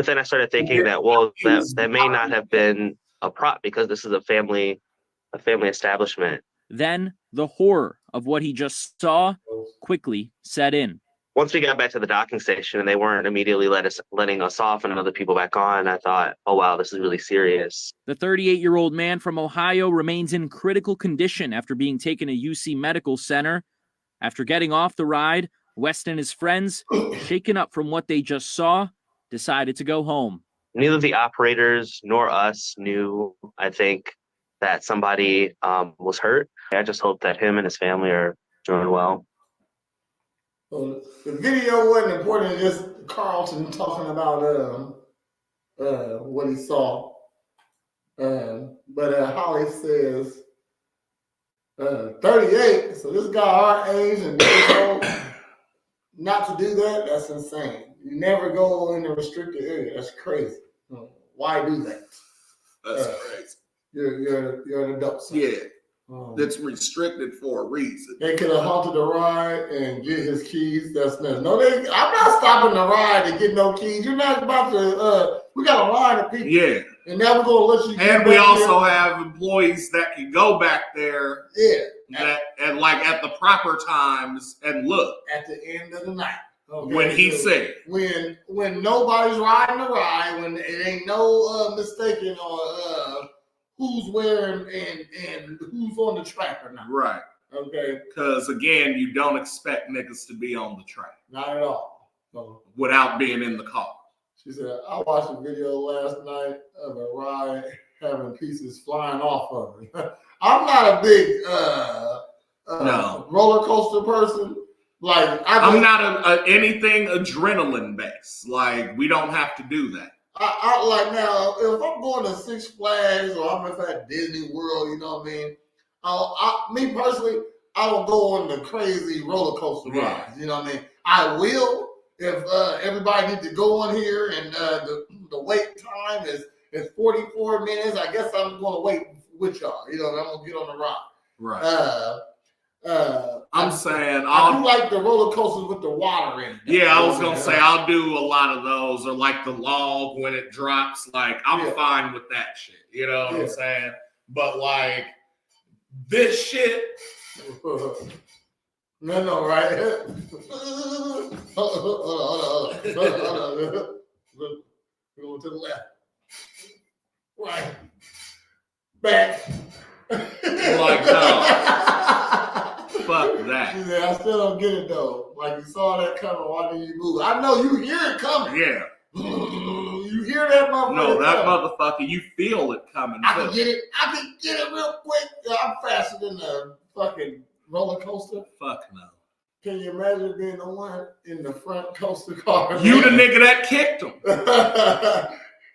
then I started thinking that, well, that may not have been a prop because this is a family establishment. Then the horror of what he just saw quickly set in. Once we got back to the docking station and they weren't immediately letting us off and other people back on, I thought, oh, wow, this is really serious. The 38-year-old man from Ohio remains in critical condition after being taken to UC Medical Center. After getting off the ride, West and his friends, shaken up from what they just saw, decided to go home. Neither the operators nor us knew, I think, that somebody was hurt. I just hope that him and his family are doing well. Well, the video wasn't important, just Carlton talking about what he saw. But Holly says 38, so this guy our age and not to do that, that's insane. You never go in a restricted area. That's crazy. Why do that? That's crazy. You're an adult. Son. Yeah. That's restricted for a reason. They could have halted the ride and get his keys. That's nothing. No, I'm not stopping the ride to get no keys. You're not about to. We got a line of people. Yeah. And now we're gonna let you. And we also have employees that can go back there. Yeah. And like at the proper times and look at the end of the night. Okay, when he said when nobody's riding the ride, when it ain't no mistaking on who's wearing and who's on the track or not. Right. Okay. Because again, you don't expect niggas to be on the track. Not at all. So, without being in the car. She said, I watched a video last night of a ride having pieces flying off of it. I'm not a big roller coaster person. Like I'm not anything adrenaline based. Like we don't have to do that. I like now if I'm going to Six Flags or I'm at Disney World, you know what I mean. Me personally, I don't go on the crazy roller coaster rides. You know what I mean. I will if everybody needs to go on here and the wait time is 44 minutes. I guess I'm going to wait with y'all. You know, I'm going to get on the ride. Right. I'm saying I do like the roller coasters with the water in it. Yeah, I was gonna say I'll do a lot of those, or like the log when it drops. Like I'm fine with that shit. You know what I'm saying? But like this shit, no, right? Hold on. Go to the left, right, back. Like no. Fuck that. She said, I still don't get it though. Like you saw that coming, why didn't you move? I know you hear it coming. Yeah. You hear that motherfucker? No, that motherfucker, you feel it coming. I can get it real quick. I'm faster than the fucking roller coaster. Fuck no. Can you imagine being the one in the front coaster car? You the nigga that kicked him.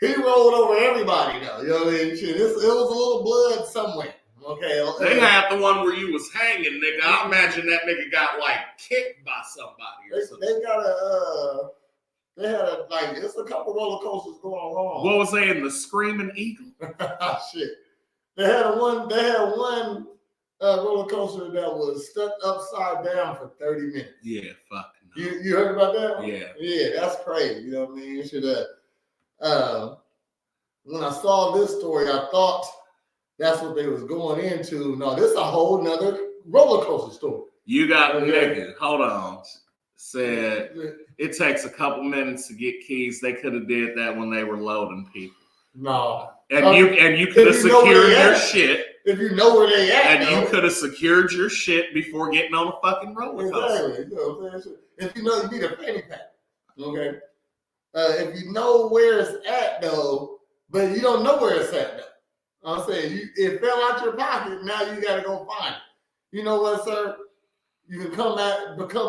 He rolled over everybody though. You know what I mean? Shit, it was a little blood somewhere. Okay. They had the one where you was hanging, nigga. I imagine that nigga got like kicked by somebody or something. They had it's a couple roller coasters going along. What was they in the Screaming Eagle? Shit. They had one roller coaster that was stuck upside down for 30 minutes. Yeah, fuck. No. You heard about that one? Yeah. Yeah, that's crazy. You know what I mean? You should when I saw this story, I thought that's what they was going into. No, this is a whole nother roller coaster story. You got nigga, hold on. Said it takes a couple minutes to get keys. They could have did that when they were loading people. No. And you could have secured your shit. If you know where they at. And you could have secured your shit before getting on a fucking roller coaster. Exactly. You know what I'm saying? If you know, you need a fanny pack. Okay. If you know where it's at though, but you don't know where it's at though. I'm saying it fell out your pocket. Now you got to go find it. You know what, sir? You can come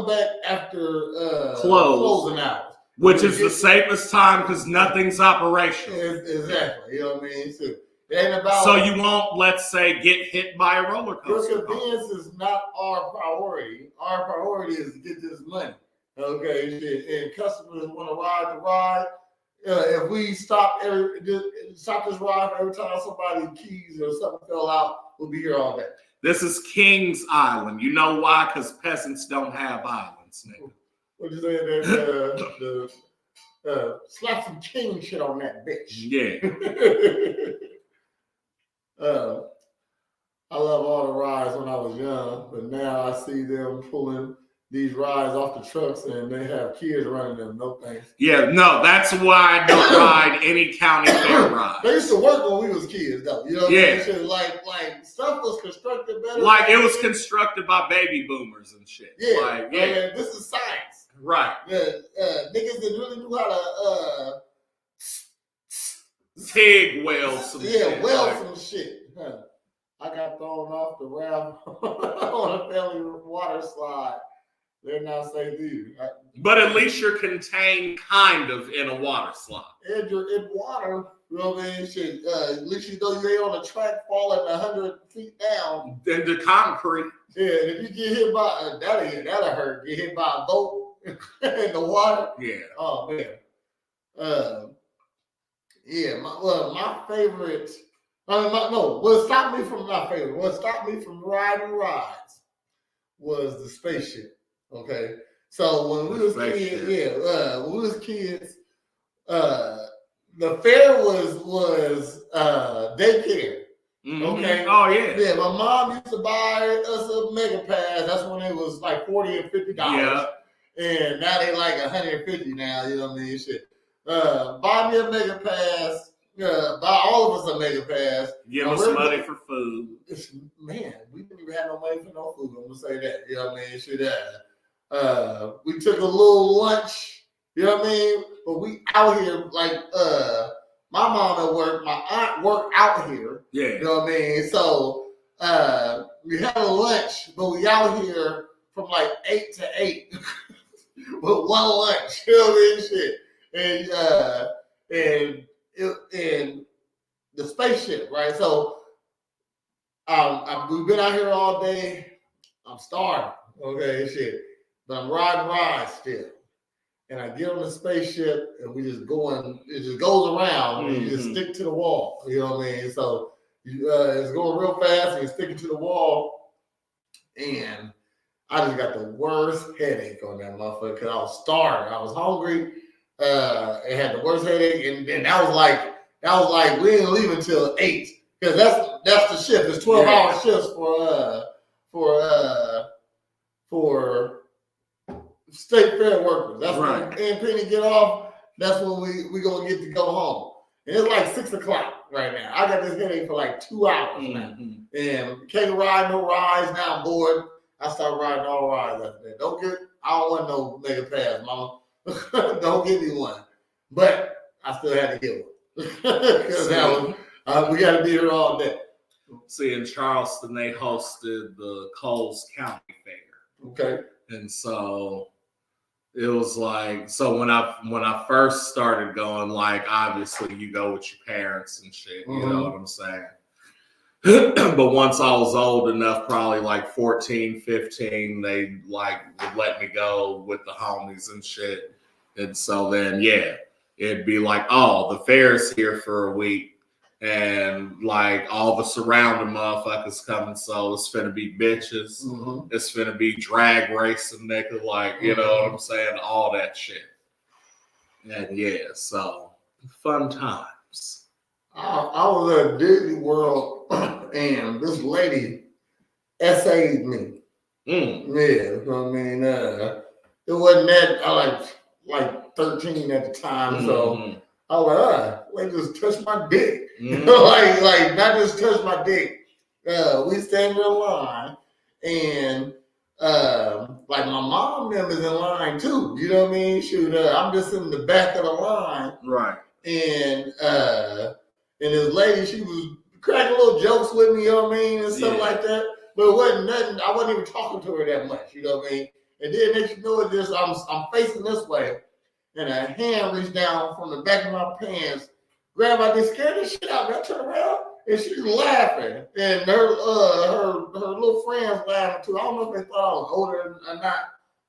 back after closing hours, which is the safest time because nothing's operational. Exactly. You know what I mean? So, it ain't about. So you won't, let's say, get hit by a roller coaster. Your convenience is not our priority. Our priority is to get this money. Okay, and customers want to ride the ride. If we stop this ride every time somebody's keys or something fell out, we'll be here all day. This is King's Island. You know why? Because peasants don't have islands, nigga. What you say? Slap some king shit on that bitch. Yeah. I love all the rides when I was young, but now I see them pulling these rides off the trucks and they have kids running them. No thanks. Yeah, no, that's why I don't ride any county fair ride. They used to work when we was kids, though. You know what I mean? Like stuff was constructed better. Like it was constructed by baby boomers and shit. Yeah, like, yeah. This is science. Right. Niggas that really knew how to TIG weld some shit. Yeah, weld some shit. Huh. I got thrown off the raft on a family water slide. They're not safe either. But at least you're contained kind of in a water slide. And you're in water. You know what I mean? Shit, at least you know you ain't on a track falling 100 feet down. Into concrete. Yeah, and if you get hit by, that'll hurt. Get hit by a boat in the water. Yeah. Oh, man. Yeah, my favorite, what stopped me from my favorite, what stopped me from riding rides was the spaceship. Okay, so when we was kids, the fair was daycare. Mm-hmm. Okay. Oh yeah. Yeah, my mom used to buy us a mega pass. That's when it was like $40 and $50. Yeah. And now they like $150 now. You know what I mean? Shit. Buy me a mega pass. Buy all of us a mega pass. Give us money for food. Man, we didn't even have no money for no food. I'm gonna say that. You know what I mean? Shit. We took a little lunch. You know what I mean? But we out here like my mom at work, my aunt worked out here. Yeah. You know what I mean? So we had a lunch, but we out here from like 8 to 8 with one lunch. You know what I mean? Shit. And the spaceship, right? So we've been out here all day. I'm starving. Okay, shit. But I'm riding rides still. And I get on the spaceship and we just going, it just goes around and you just stick to the wall. You know what I mean? So it's going real fast and you're sticking to the wall. And I just got the worst headache on that motherfucker because I was starving. I was hungry. It had the worst headache. And then that was like we didn't leave until 8. Because that's the shift. It's 12-hour shifts for state fair workers. That's right. When Aunt Penny get off. That's when we gonna get to go home. And it's like 6 o'clock right now. I got this headache for like 2 hours now, and can't ride no rides. Now I'm bored. I start riding all rides after that. I don't want no mega pass, mama. Don't give me one. But I still had to get one because we got to be here all day. See, in Charleston, they hosted the Coles County Fair. Okay. And so it was like, so when I first started going, like, obviously you go with your parents and shit, you know what I'm saying? But once I was old enough, probably like 14, 15, they like would let me go with the homies and shit. And so then, yeah, it'd be like, oh, the fair's here for a week. and like all the surrounding motherfuckers coming, so it's finna be bitches. It's finna be drag racing, nigga. Like, you know what I'm saying? All that shit. And yeah, so fun times. I was at Disney World and this lady essayed me. Yeah, you know what I mean? It wasn't that, I like 13 at the time, so I was like, just touch my dick. like not just touch my dick. We stand in line and like my mom them is in line too. You know what I mean? Shoot, I'm just in the back of the line. Right. And this lady, she was cracking little jokes with me, you know what I mean, and stuff like that. But it wasn't nothing. I wasn't even talking to her that much, you know what I mean. And then next you know it, just I'm facing this way, and a hand reached down from the back of my pants, grabbed my dick, scared the shit out of me. I turned around and she's laughing, and her little friends laughing too. I don't know if they thought I was older or not,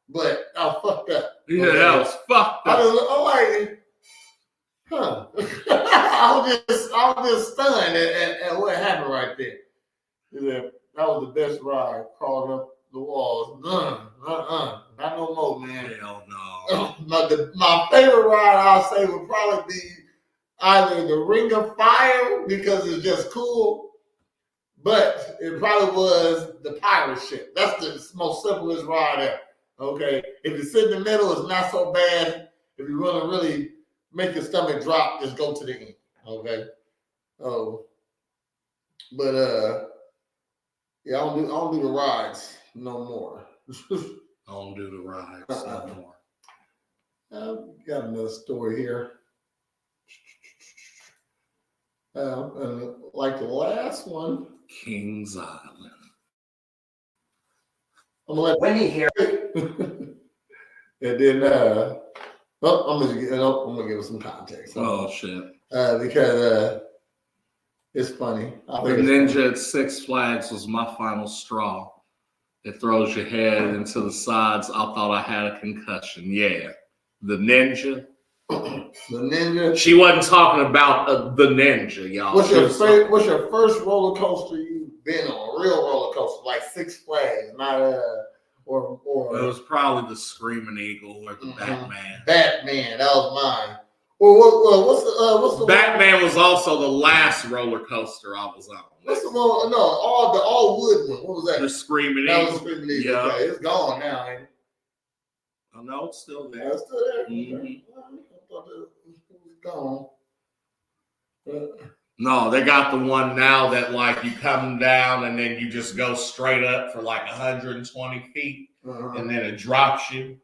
but I was fucked up. Yeah, that was fucked up. I'm like, huh. I was just stunned at what happened right there. Yeah, that was the best ride, crawling up the walls. Not no more, man. Hell no. My favorite ride, I'll say, would probably be either the Ring of Fire, because it's just cool, but it probably was the pirate ship. That's the most simplest ride ever. Okay? If you sit in the middle, it's not so bad. If you want to really make your stomach drop, just go to the end. Okay? Oh. But yeah, I don't do the rides no more. I don't do the rides no more. I've got another story here. And like the last one, Kings Island. I'm gonna let Winnie hear it. And then I'm gonna give it some context. Oh shit. Because it's funny. The Ninja at Six Flags was my final straw. It throws your head into the sides. I thought I had a concussion. Yeah. The Ninja. The Ninja. She wasn't talking about the Ninja, y'all. What's your first roller coaster you've been on? A real roller coaster, like Six Flags, not or it was probably the Screaming Eagle or the Batman. Batman, that was mine. Well, what's the Batman was also the last roller coaster I was on. What's the one? No, all wood one. What was that? The Screaming Eagle. That Eagle. was Screaming Eagle. Yeah. Okay, it's gone now, ain't it? Oh, no, it's still there. It's still there. I thought it was gone. No, they got the one now that like you come down and then you just go straight up for like 120 feet and then it drops you.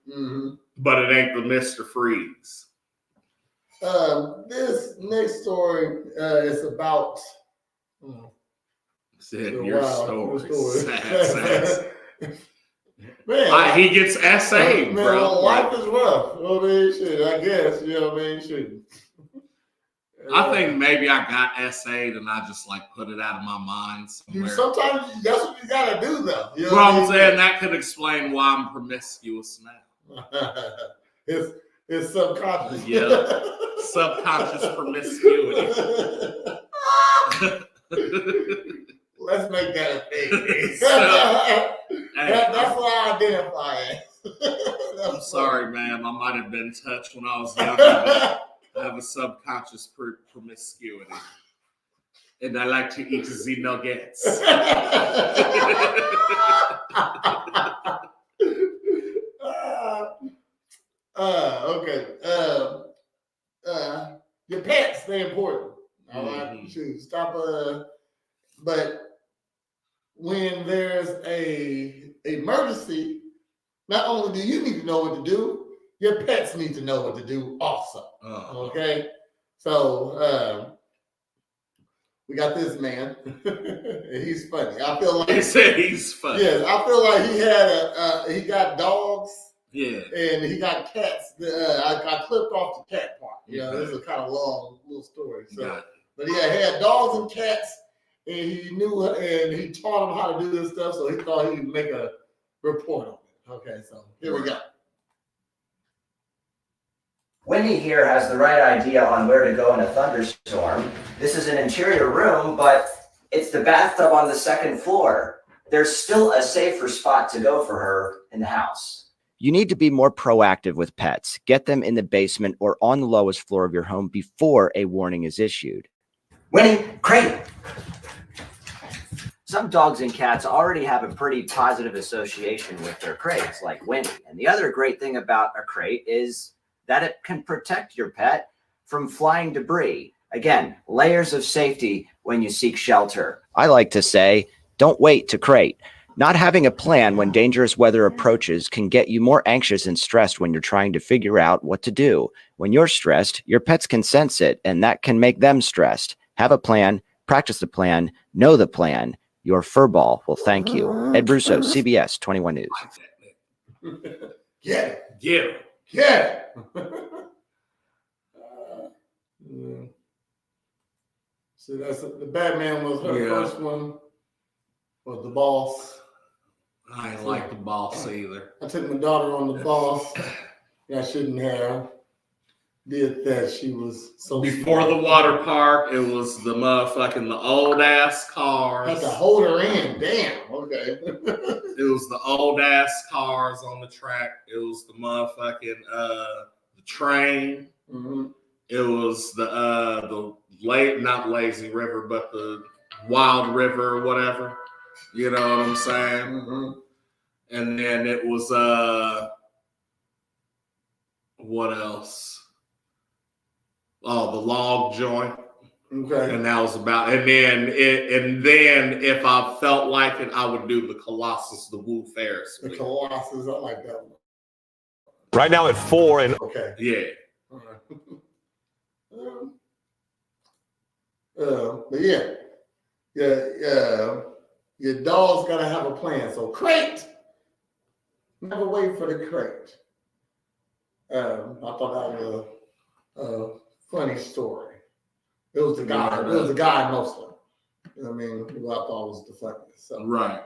But it ain't the Mr. Freeze. This next story is about your story. Sad. Man, he gets essayed, man, bro. Life is rough. You know what I mean? Shit, I guess. You know what I mean? Shit. I think maybe I got essayed and I just like put it out of my mind somewhere. Sometimes that's what you gotta do, though. You know what I'm saying? That could explain why I'm promiscuous now. It's subconscious. Yeah, subconscious promiscuity. Let's make that a thing. That's what I identify as. I'm sorry, ma'am. I might have been touched when I was younger, but I have a subconscious promiscuity. And I like to eat the nuggets. Okay. Your pets, they're important. All right. Stop. But when there's a emergency, not only do you need to know what to do, your pets need to know what to do also. Okay. So we got this man. He's funny. I feel like he said he's funny. Yes, I feel like he got dogs. Yeah. And he got cats. I clipped off the cat part. You know, this is a kind of long little story. So, but he had dogs and cats, and he knew, and he taught him how to do this stuff. So he thought he would make a report on it. Okay, so here we go. Wendy here has the right idea on where to go in a thunderstorm. This is an interior room, but it's the bathtub on the second floor. There's still a safer spot to go for her in the house. You need to be more proactive with pets. Get them in the basement or on the lowest floor of your home before a warning is issued. Winnie, crate. Some dogs and cats already have a pretty positive association with their crates, like Winnie. And the other great thing about a crate is that it can protect your pet from flying debris. Again, layers of safety when you seek shelter. I like to say, don't wait to crate. Not having a plan when dangerous weather approaches can get you more anxious and stressed when you're trying to figure out what to do. When you're stressed, your pets can sense it, and that can make them stressed. Have a plan, practice the plan, know the plan. Your furball will thank you. Ed Russo, CBS 21 News. Get it. Get him. Get it. See, that's the Batman was her first one. Was the boss. I ain't like the boss either. I took my daughter on the boss. I shouldn't have did that. She was so Before smart. the water park, it was the old ass cars. Had to hold her in. Damn. Okay. It was the old ass cars on the track. It was the the train. Mm-hmm. It was the not lazy river, but the wild river or whatever. You know what I'm saying? Mm-hmm. And then it was what else? Oh, the log joint. Okay. And that was about. And then if I felt like it, I would do the Colossus, the Woo Ferris. The Colossus, I like that one. Right now at 4 and Okay. Yeah. All right. But yeah, your dog's gotta have a plan. So crate, never wait for the crate. I thought that was a funny story. It was the guy. It was the guy mostly. You know what I mean? Who I thought was the funniest. So. Right.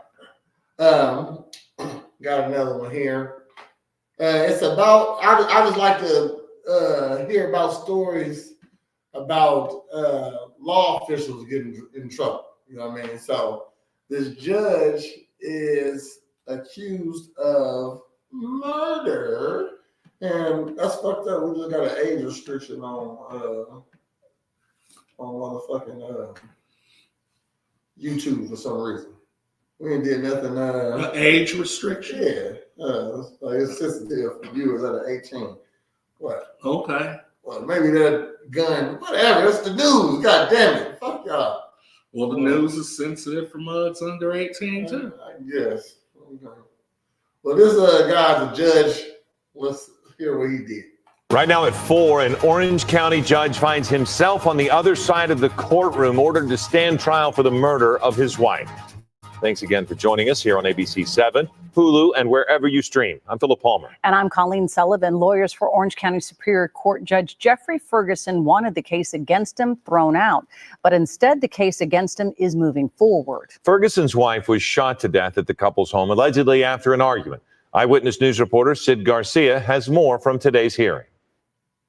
Got another one here. It's about. I just like to hear about stories about law officials getting in trouble. You know what I mean? So this judge is accused of murder, and that's fucked up. We just got an age restriction on motherfucking YouTube for some reason. We ain't did nothing. Age restriction? Yeah. Like it's sensitive for viewers under 18. What? Okay. Well, maybe that gun, whatever. It's the news. God damn it. Fuck y'all. Well, the news is sensitive for mugs under 18 too. I guess. Okay. Well, this guy's a judge. Let's hear what he did. right now at 4, an Orange County judge finds himself on the other side of the courtroom, ordered to stand trial for the murder of his wife. Thanks again for joining us here on ABC 7, Hulu, and wherever you stream. I'm Philip Palmer. And I'm Colleen Sullivan. Lawyers for Orange County Superior Court Judge Jeffrey Ferguson wanted the case against him thrown out. But instead, the case against him is moving forward. Ferguson's wife was shot to death at the couple's home, allegedly after an argument. Eyewitness News reporter Sid Garcia has more from today's hearing.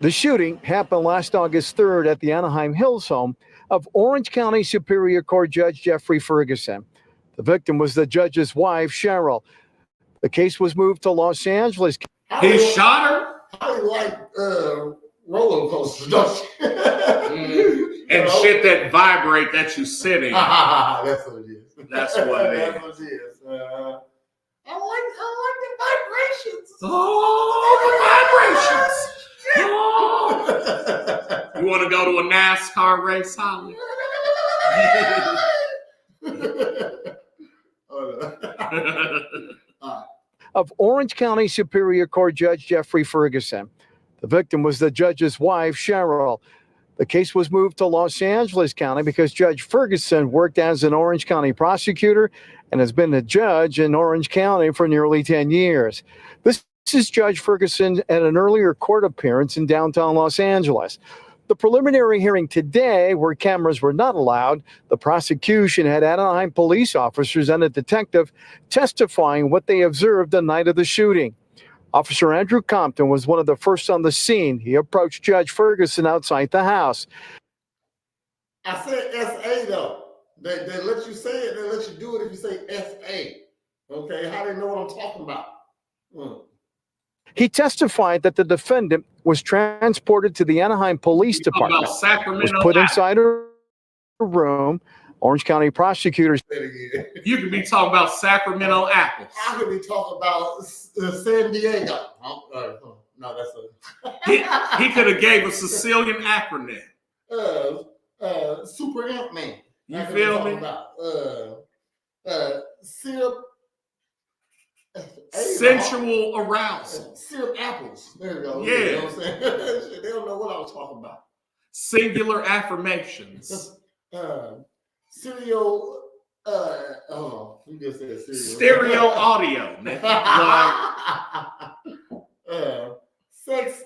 The shooting happened last August 3rd at the Anaheim Hills home of Orange County Superior Court Judge Jeffrey Ferguson. The victim was the judge's wife, Cheryl. The case was moved to Los Angeles. He shot her? I like roller coasters, don't you? And shit that vibrate that you sit in. That's what it is. That's what it is. That's what it is. I like the vibrations. Oh, the vibrations. Oh. You want to go to a NASCAR race, Holly? Of Orange County Superior Court Judge Jeffrey Ferguson. The victim was the judge's wife, Cheryl. The case was moved to Los Angeles County because Judge Ferguson worked as an Orange County prosecutor and has been a judge in Orange County for nearly 10 years. This is Judge Ferguson at an earlier court appearance in downtown Los Angeles. The preliminary hearing today, where cameras were not allowed, the prosecution had Anaheim police officers and a detective testifying what they observed the night of the shooting. Officer Andrew Compton was one of the first on the scene. He approached Judge Ferguson outside the house. I said SA though. They let you say it. They let you do it if you say SA. Okay, how they know what I'm talking about? He testified that the defendant was transported to the Anaheim Police Department, was put inside a room. Orange County prosecutors. You could be talking about Sacramento apples. I could be talking about San Diego. No, that's He could have gave a Sicilian acronym. Super Ant Man. You feel me? Syrup. Sensual arousal. Syrup apples. There we go. Yeah. You know what I'm saying? They don't know what I was talking about. Singular affirmations. Serial. You just said serial. Stereo audio. Sex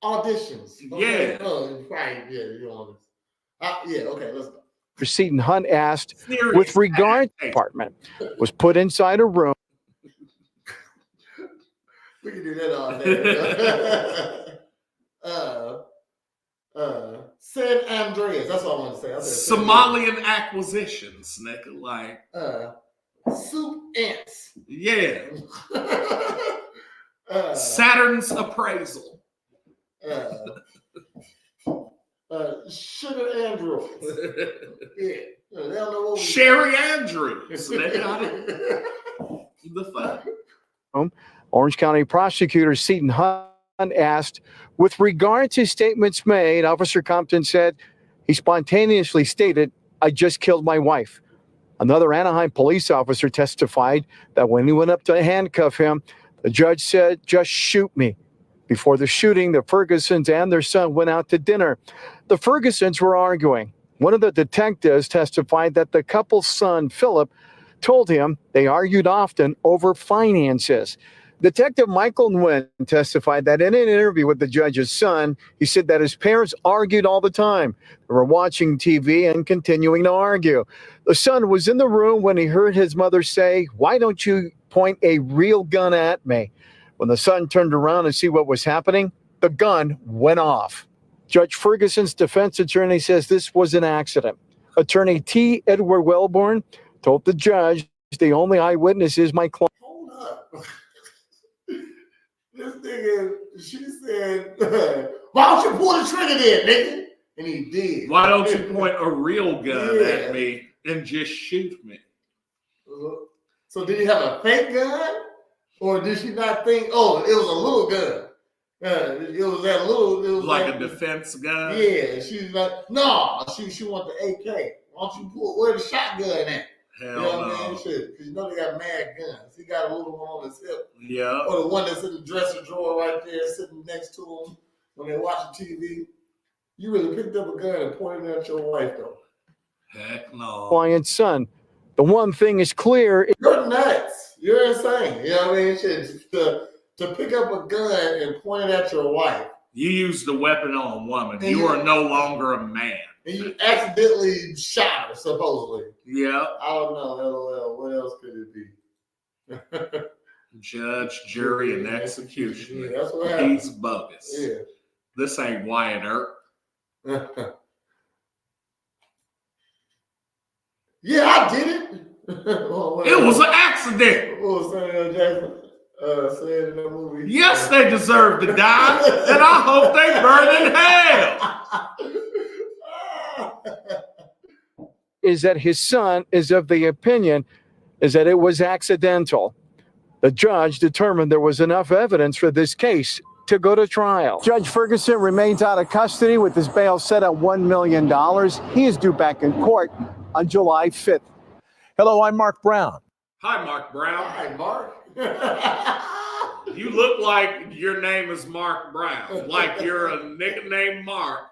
auditions. Okay? Yeah. Right. Yeah. You know yeah. Okay. Let's go. Seton Hunt asked, with regard to the department, was put inside a room. We can do that all day. San Andreas. That's what I want to say. I said Somalian acquisitions, nigga. Like soup ants. Yeah. Saturn's appraisal. Sugar androids. Yeah. They don't know what Sherry Andrews. Nigga. The fuck? Orange County prosecutor Seton Hunt asked, with regard to statements made, Officer Compton said he spontaneously stated, "I just killed my wife." Another Anaheim police officer testified that when he went up to handcuff him, the judge said, "Just shoot me." Before the shooting, the Fergusons and their son went out to dinner. The Fergusons were arguing. One of the detectives testified that the couple's son, Philip, told him they argued often over finances. Detective Michael Nguyen testified that in an interview with the judge's son, he said that his parents argued all the time. They were watching TV and continuing to argue. The son was in the room when he heard his mother say, "Why don't you point a real gun at me?" When the son turned around to see what was happening, the gun went off. Judge Ferguson's defense attorney says this was an accident. Attorney T. Edward Wellborn told the judge, "The only eyewitness is my client." Hold up. This nigga, she said, "Why don't you pull the trigger then, nigga?" And he did. Why don't you point a real gun at me and just shoot me? So did he have a fake gun? Or did she not think, oh, it was a little gun? It was that little. It was like a defense gun? Yeah. She's like, no, she want the AK. Why don't you pull, where the shotgun at? Hell you know no. what I mean? Shit, because you know they got mad guns. He got a little one on his hip. Yeah. Or the one that's in the dresser drawer right there sitting next to him when they're watching TV. You really picked up a gun and pointed it at your wife, though. Heck no. Client's son. The one thing is clear. You're nuts. You're insane. You know what I mean? Shit, to pick up a gun and point it at your wife. You used the weapon on a woman. You are no longer a man. And you accidentally shot her, supposedly. Yeah. I don't know. LOL. What else could it be? Judge, jury, and executioner. Yeah, that's what happened. He's bogus. Yeah. This ain't Wyatt Earp. Yeah, I did it. It was an accident. What was Samuel Jackson saying in that movie? Yes, they deserve to die, and I hope they burn in hell. Is that his son is of the opinion is that it was accidental. The judge determined there was enough evidence for this case to go to trial. Judge Ferguson remains out of custody with his bail set at $1 million. He is due back in court on July 5th. Hello, I'm Mark Brown. Hi, Mark Brown. Hi, Mark. You look like your name is Mark Brown. Like you're a nigga named Mark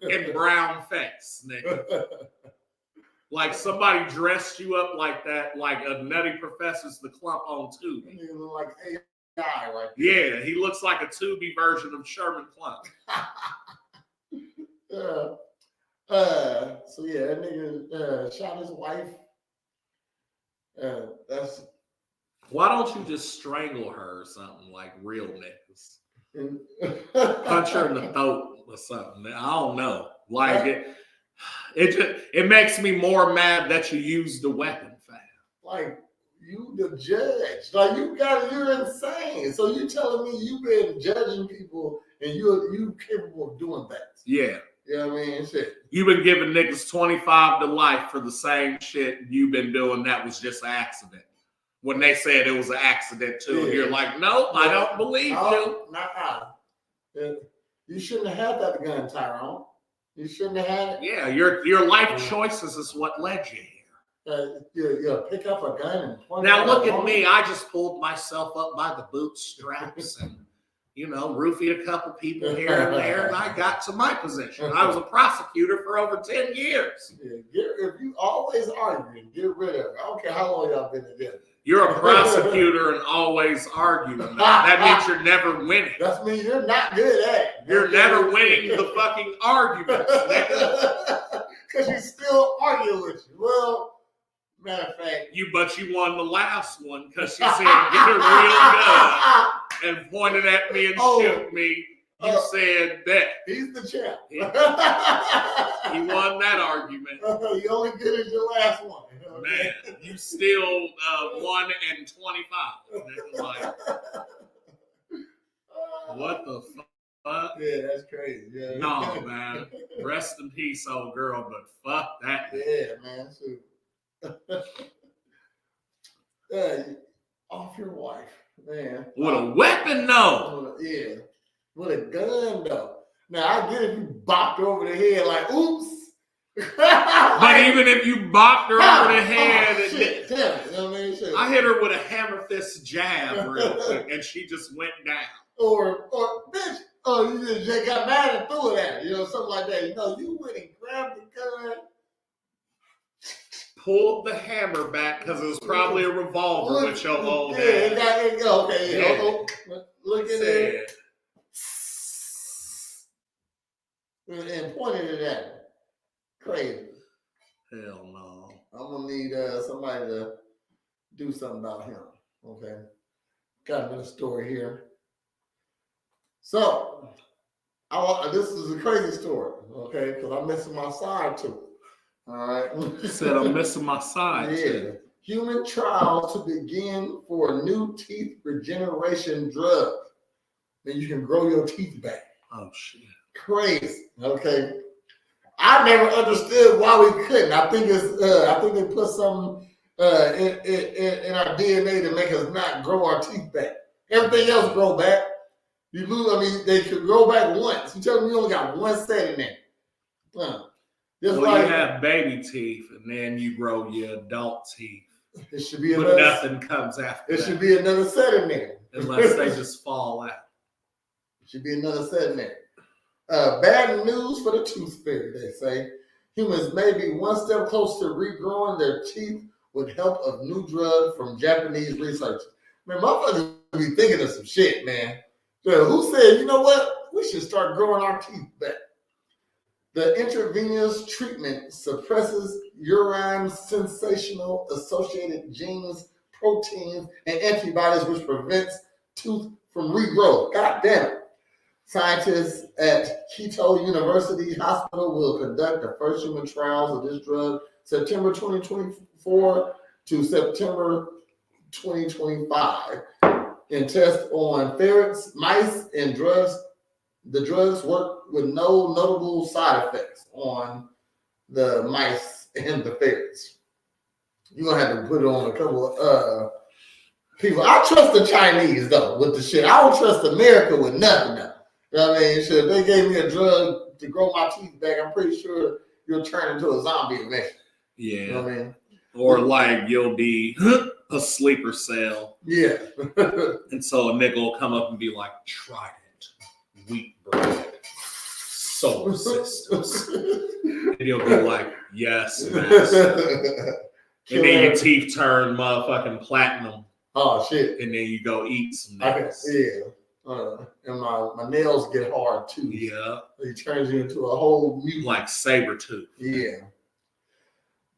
in brown face, nigga. Like somebody dressed you up like that, like a Nutty Professor's The Clump on Tubi. You look like AI right there. Yeah, he looks like a Tubi version of Sherman Clump. So yeah, that nigga shot his wife. That's Why don't you just strangle her or something like real niggas? Punch her in the throat or something. I don't know. Like it makes me more mad that you used the weapon, fam. Like you the judge. Like you're insane. So you telling me you've been judging people and you capable of doing that. Yeah. You know what I mean? Shit. You've been giving niggas 25 to life for the same shit you've been doing that was just an accident. When they said it was an accident too, and you're like, nope, I don't believe you. Nah. You shouldn't have had that gun, Tyrone. You shouldn't have had it. Yeah, your life choices is what led you here. You pick up a gun and point now it look at at me. I just pulled myself up by the bootstraps and roofied a couple people here and there, and I got to my position. I was a prosecutor for over 10 years. Yeah, if you always arguing, get rid of it. I don't care how long y'all been together. You're a prosecutor and always arguing. That means you're never winning. That means you're not good at it. You're never winning the fucking arguments. Because you still argue with you. Well, matter of fact. But you won the last one because she said, get a real gun and pointed at me and shoot me. You said that. He's the champ. He won that argument. You only good as your last one. Man, you still 1 and 25. Like, what the fuck? Yeah, that's crazy. Yeah. No, man. Rest in peace, old girl, but fuck that. Yeah, man. Off your wife, man. With a weapon, no. Yeah. With a gun, though. Now, I get if you bopped her over the head like, oops. But even if you bopped her over the head, shit, tell me, you know what I mean? Shit. I hit her with a hammer fist jab real quick, and she just went down. Or bitch, you just got mad and threw it at her, something like that. You went and grabbed the gun, pulled the hammer back because it was probably a revolver with your old ass. Okay, yeah. Look at it. And pointed it at her. Crazy. Hell no. I'm gonna need somebody to do something about him. Okay. Got another story here. So, this is a crazy story, okay? Because I'm missing my side to it. All right. You said I'm missing my side. Yeah. Human trial to begin for a new teeth regeneration drug. Then you can grow your teeth back. Oh shit. Crazy. Okay. I never understood why we couldn't. I think they put something in our DNA to make us not grow our teeth back. Everything else grow back. You lose. They could grow back once. You tell me you only got one set in there. You have baby teeth, and then you grow your adult teeth. It should be but nothing comes after. It should be another set in there, unless they just fall out. It should be another set in there. Bad news for the tooth fairy, they say. Humans may be one step closer to regrowing their teeth with help of new drug from Japanese researchers. Man, motherfuckers be thinking of some shit, man. So who said, you know what? We should start growing our teeth back. The intravenous treatment suppresses urine sensational associated genes, proteins, and antibodies, which prevents tooth from regrowth. God damn it. Scientists at Keto University Hospital will conduct the first human trials of this drug September 2024 to September 2025 and test on ferrets, mice, and drugs. The drugs work with no notable side effects on the mice and the ferrets. You're going to have to put it on a couple of people. I trust the Chinese, though, with the shit. I don't trust America with nothing, though. You know what I mean? Shit, if they gave me a drug to grow my teeth back, I'm pretty sure you'll turn into a zombie eventually. Yeah. You know what I mean? Or like you'll be a sleeper cell. Yeah. And so a nigga will come up and be like, Trident, wheat bread, solar systems. And you'll be like, yes, master. And then your teeth turn motherfucking platinum. Oh, shit. And then you go eat some niggas. Yeah. And my nails get hard too. Yeah. It turns you into a whole mutant. Like Sabretooth. Yeah.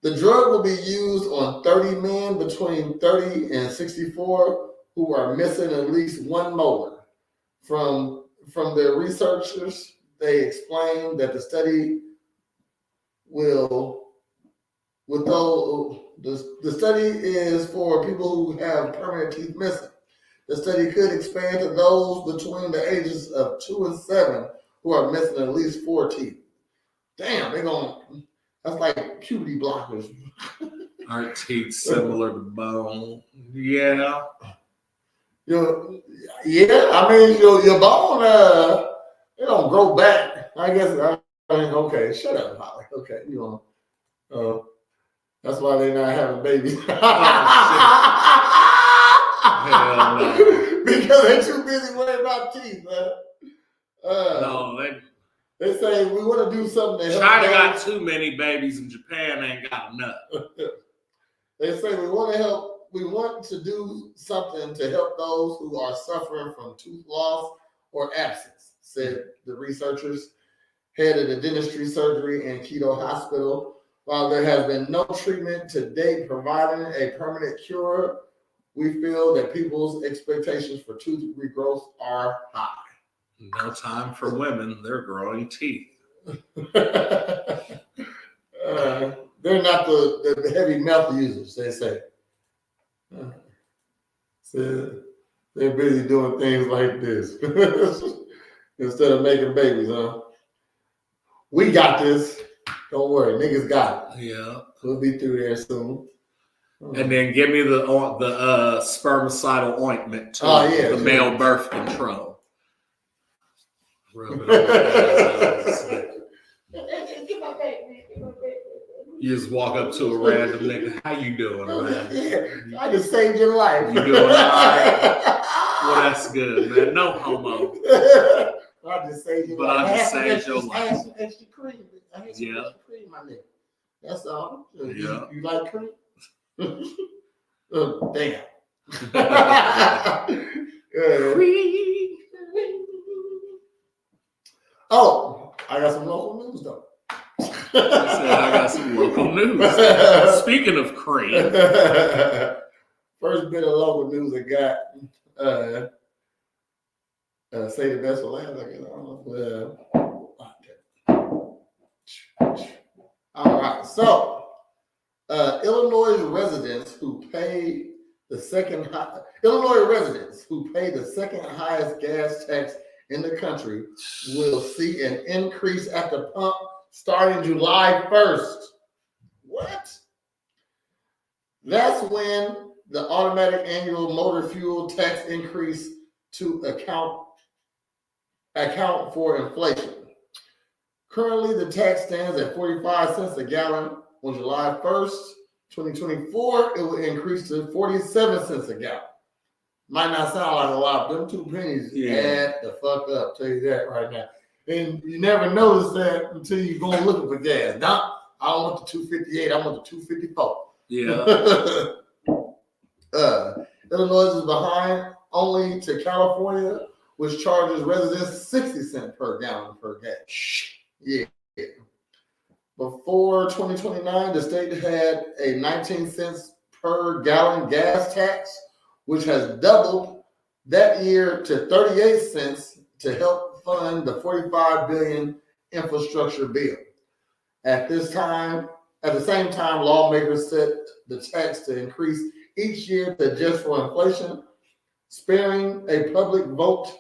The drug will be used on 30 men between 30 and 64 who are missing at least one molar. From their researchers, they explained that the study the study is for people who have permanent teeth missing. The study could expand to those between the ages of 2 and 7 who are missing at least 4 teeth. Damn, that's like puberty blockers. Aren't teeth similar to bone? Yeah. Yeah, I mean your bone it don't grow back. I guess okay, shut up, Holly. Okay, that's why they're not having babies. Hell no. Because they're too busy worrying about teeth, man. No, they say we want to do something to help. China got too many babies and Japan ain't got enough. They say we want to do something to help those who are suffering from tooth loss or absence, said the researchers, head of the dentistry surgery in Keto Hospital. While there has been no treatment to date providing a permanent cure, we feel that people's expectations for tooth regrowth are high. No time for women. They're growing teeth. They're not the heavy meth users, they say. So they're busy doing things like this instead of making babies, huh? We got this. Don't worry, niggas got it. Yeah. We'll be through there soon. And then give me the spermicidal ointment too. The male birth control. Rub it on. You just walk up to a random nigga. How you doing, man? Yeah, I just saved your life. You doing all right? Well, that's good, man. No homo. I just saved your but life. I just saved your life. I had some extra cream. Extra cream, my nigga. That's all. Yeah. You like cream? Oh, damn. Oh, I got some local news though. I got some local news. Speaking of cream. First bit of local news I got. Say the best for last, I guess. I don't know. All right. So, Illinois residents who pay the second highest gas tax in the country will see an increase at the pump starting July 1st. What? That's when the automatic annual motor fuel tax increase to account for inflation. Currently, the tax stands at 45 cents a gallon. On July 1st, 2024, it will increase to 47 cents a gallon. Might not sound like a lot, but them 2 pennies add the fuck up. Tell you that right now. And you never notice that until you go looking for gas. Now, I don't want the 258. I want the 254. Yeah. Illinois is behind only to California, which charges residents 60 cents per gallon per gas. Yeah. Before 2029, the state had a 19 cents per gallon gas tax, which has doubled that year to 38 cents to help fund the $45 billion infrastructure bill. At the same time, lawmakers set the tax to increase each year to adjust for inflation, sparing a public vote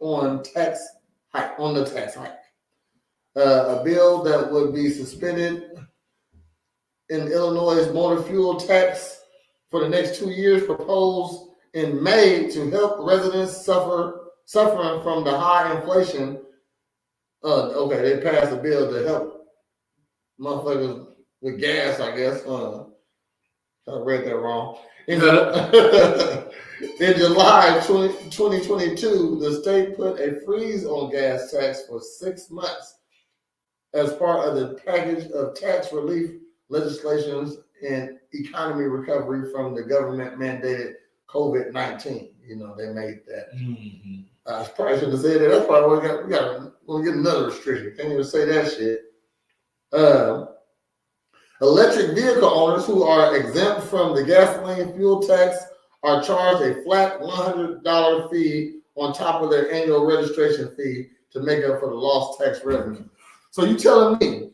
on the tax hike. A bill that would be suspended in Illinois' motor fuel tax for the next 2 years, proposed in May to help residents suffering from the high inflation. They passed a bill to help motherfuckers with gas, I guess. I read that wrong. In July 2022, the state put a freeze on gas tax for 6 months as part of the package of tax relief legislations and economy recovery from the government-mandated COVID-19. They made that. Mm-hmm. I probably shouldn't have said that. That's probably we got to get another restriction. Can't even say that shit. A Electric vehicle owners who are exempt from the gasoline fuel tax are charged a flat $100 fee on top of their annual registration fee to make up for the lost tax revenue. So you telling me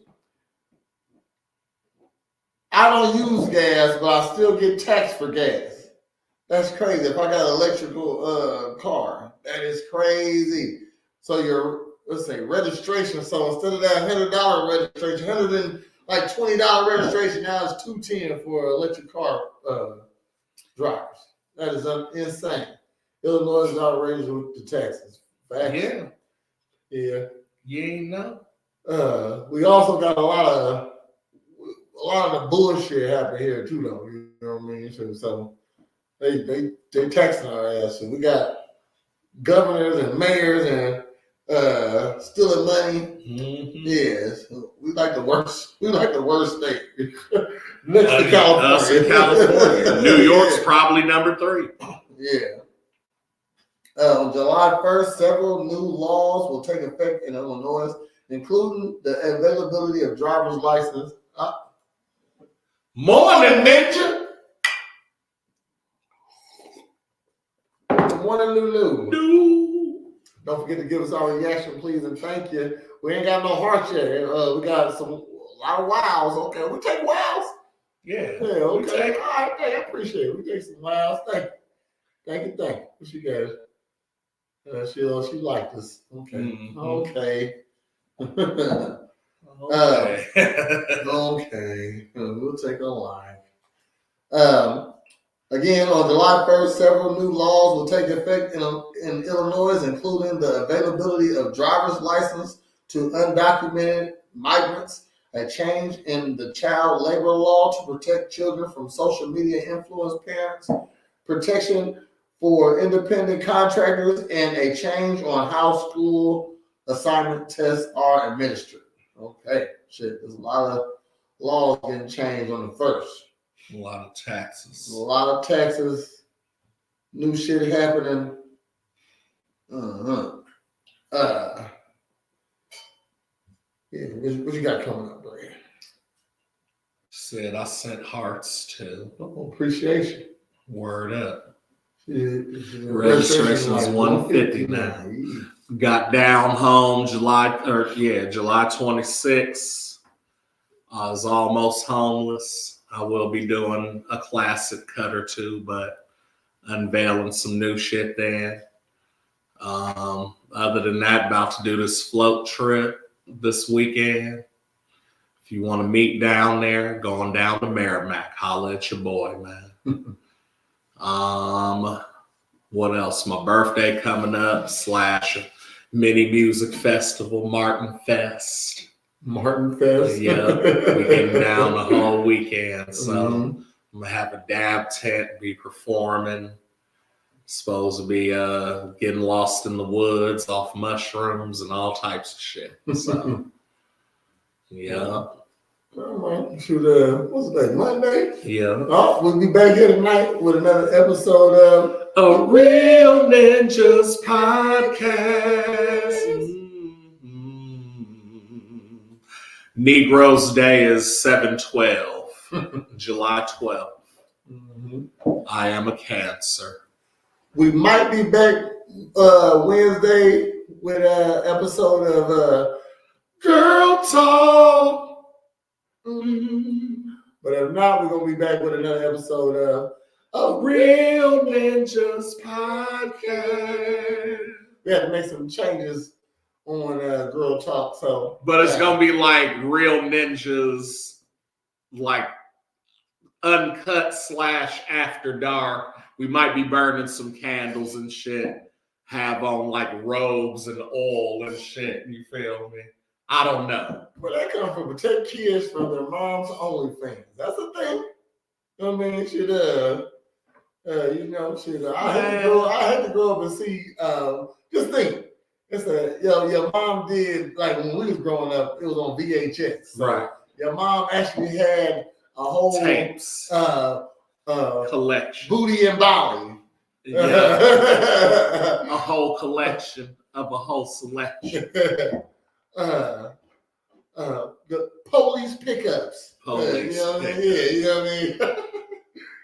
I don't use gas, but I still get taxed for gas? That's crazy. If I got an electrical car, that is crazy. So your, let's say, registration. So instead of that $100 registration, $20 registration, now it's $210 for electric car drivers. That is insane. Illinois is outrageous with the taxes. Facts. Yeah. You ain't know. We also got a lot of the bullshit happening here too, though. You know what I mean? So they taxing our ass. So we got governors and mayors and stealing money. Mm-hmm. Yes, we like the worst. We like the worst state next to California. Us in California. New York's probably number 3. Yeah. On July 1st, several new laws will take effect in Illinois, including the availability of driver's license. Morn'n Ninja. Morning, Lulu. Don't forget to give us our reaction, please, and thank you. We ain't got no hearts yet. We got a lot of wows. Okay, we take wows. Yeah. Okay. All right. Hey, I appreciate it. We take some wows. Thank you. What she got? She liked us. Okay. Mm-hmm. Okay. Okay. We'll take a line. Again, on July 1st, several new laws will take effect in Illinois, including the availability of driver's license to undocumented migrants, a change in the child labor law to protect children from social media influence parents, protection for independent contractors, and a change on how school assignment tests are administered. Okay, shit, there's a lot of laws getting changed on the 1st. A lot of taxes. New shit happening. Yeah, what you got coming up, Brad? Said I sent hearts too. Oh, appreciation. Word up. Registration is $150 now. Got down home July 26th. I was almost homeless. I will be doing a classic cut or two, but unveiling some new shit then. Other than that, about to do this float trip this weekend. If you want to meet down there, going down to Merrimack, holla at your boy, man. What else? My birthday coming up / mini music festival, Martin Fest. Martin Fest. Yeah, we getting down the whole weekend. So I'm gonna have a dab tent, be performing. Supposed to be getting lost in the woods off mushrooms and all types of shit. So yeah. All right. What's the day? Monday? Yeah. Oh, we'll be back here tonight with another episode of A Real Ninjas Podcast. Negroes Day is 7/12, July 12th. I am a Cancer. We might be back Wednesday with an episode of Girl Talk. But if not, we're going to be back with another episode of A Real Ninjas Podcast. We had to make some changes on Girl Talk. But it's going to be like Real Ninjas, like uncut / after dark. We might be burning some candles and shit. Have on like robes and oil and shit. You feel me? I don't know. But that comes from protect kids from their mom's OnlyFans. That's a thing. I mean, I had to grow up and see. Just think, your mom did, like when we was growing up, it was on VHS. So right. Your mom actually had a whole tapes collection, Booty and Bolly. Yeah. A whole collection of a whole selection. The police pickups. Holy you know what I mean? shit. Yeah, you know what I mean?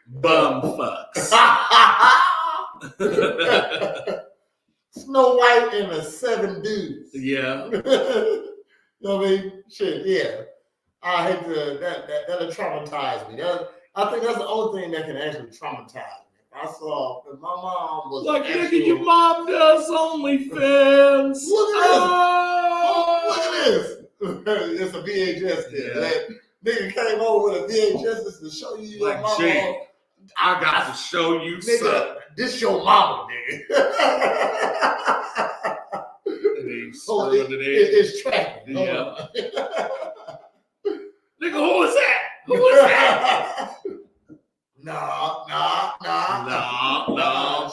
Bum fucks. Snow White and the 7 dudes. Yeah. You know what I mean? Shit, yeah. I hate to, that'll traumatize me. I think that's the only thing that can actually traumatize me. I saw that my mom was Like, nigga, your mom does OnlyFans. Look at this. Look at this. It's a VHS there. Yeah. That nigga came over with a VHS just to show you your Like, mama. gee, I got to show you Nigga, something. this your mama, nigga. Oh, it's tracking. Yeah. Nigga, who is that? Who is that? Nah.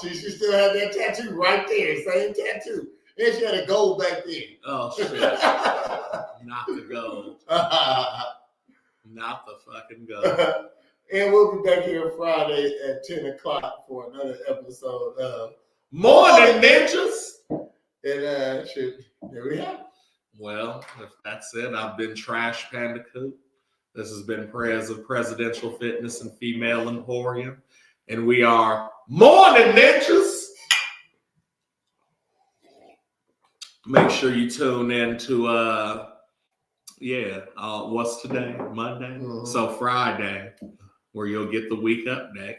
She still had that tattoo right there. Same tattoo. And she had a gold back then. Oh, shit. Not the gold. Not the fucking gold. And we'll be back here Friday at 10 o'clock for another episode of Morn'n Ninjas. And shit, there we have it. Well, if that's it, I've been Trash Panda Coop. This has been Prayers of Presidential Fitness and Female Emporium. And we are Morn'n Ninjas. Make sure you tune in to, what's today? Monday? Mm-hmm. So Friday, where you'll get the week update.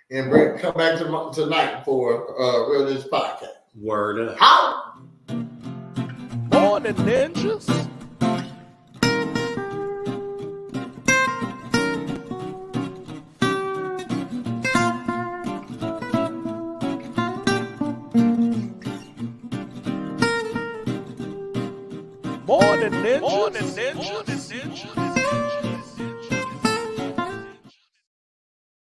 And come back tonight for Real Ninjas Podcast. Word up. How? Morn'n Ninjas. Morn'n Ninjas. Morn'n Ninjas.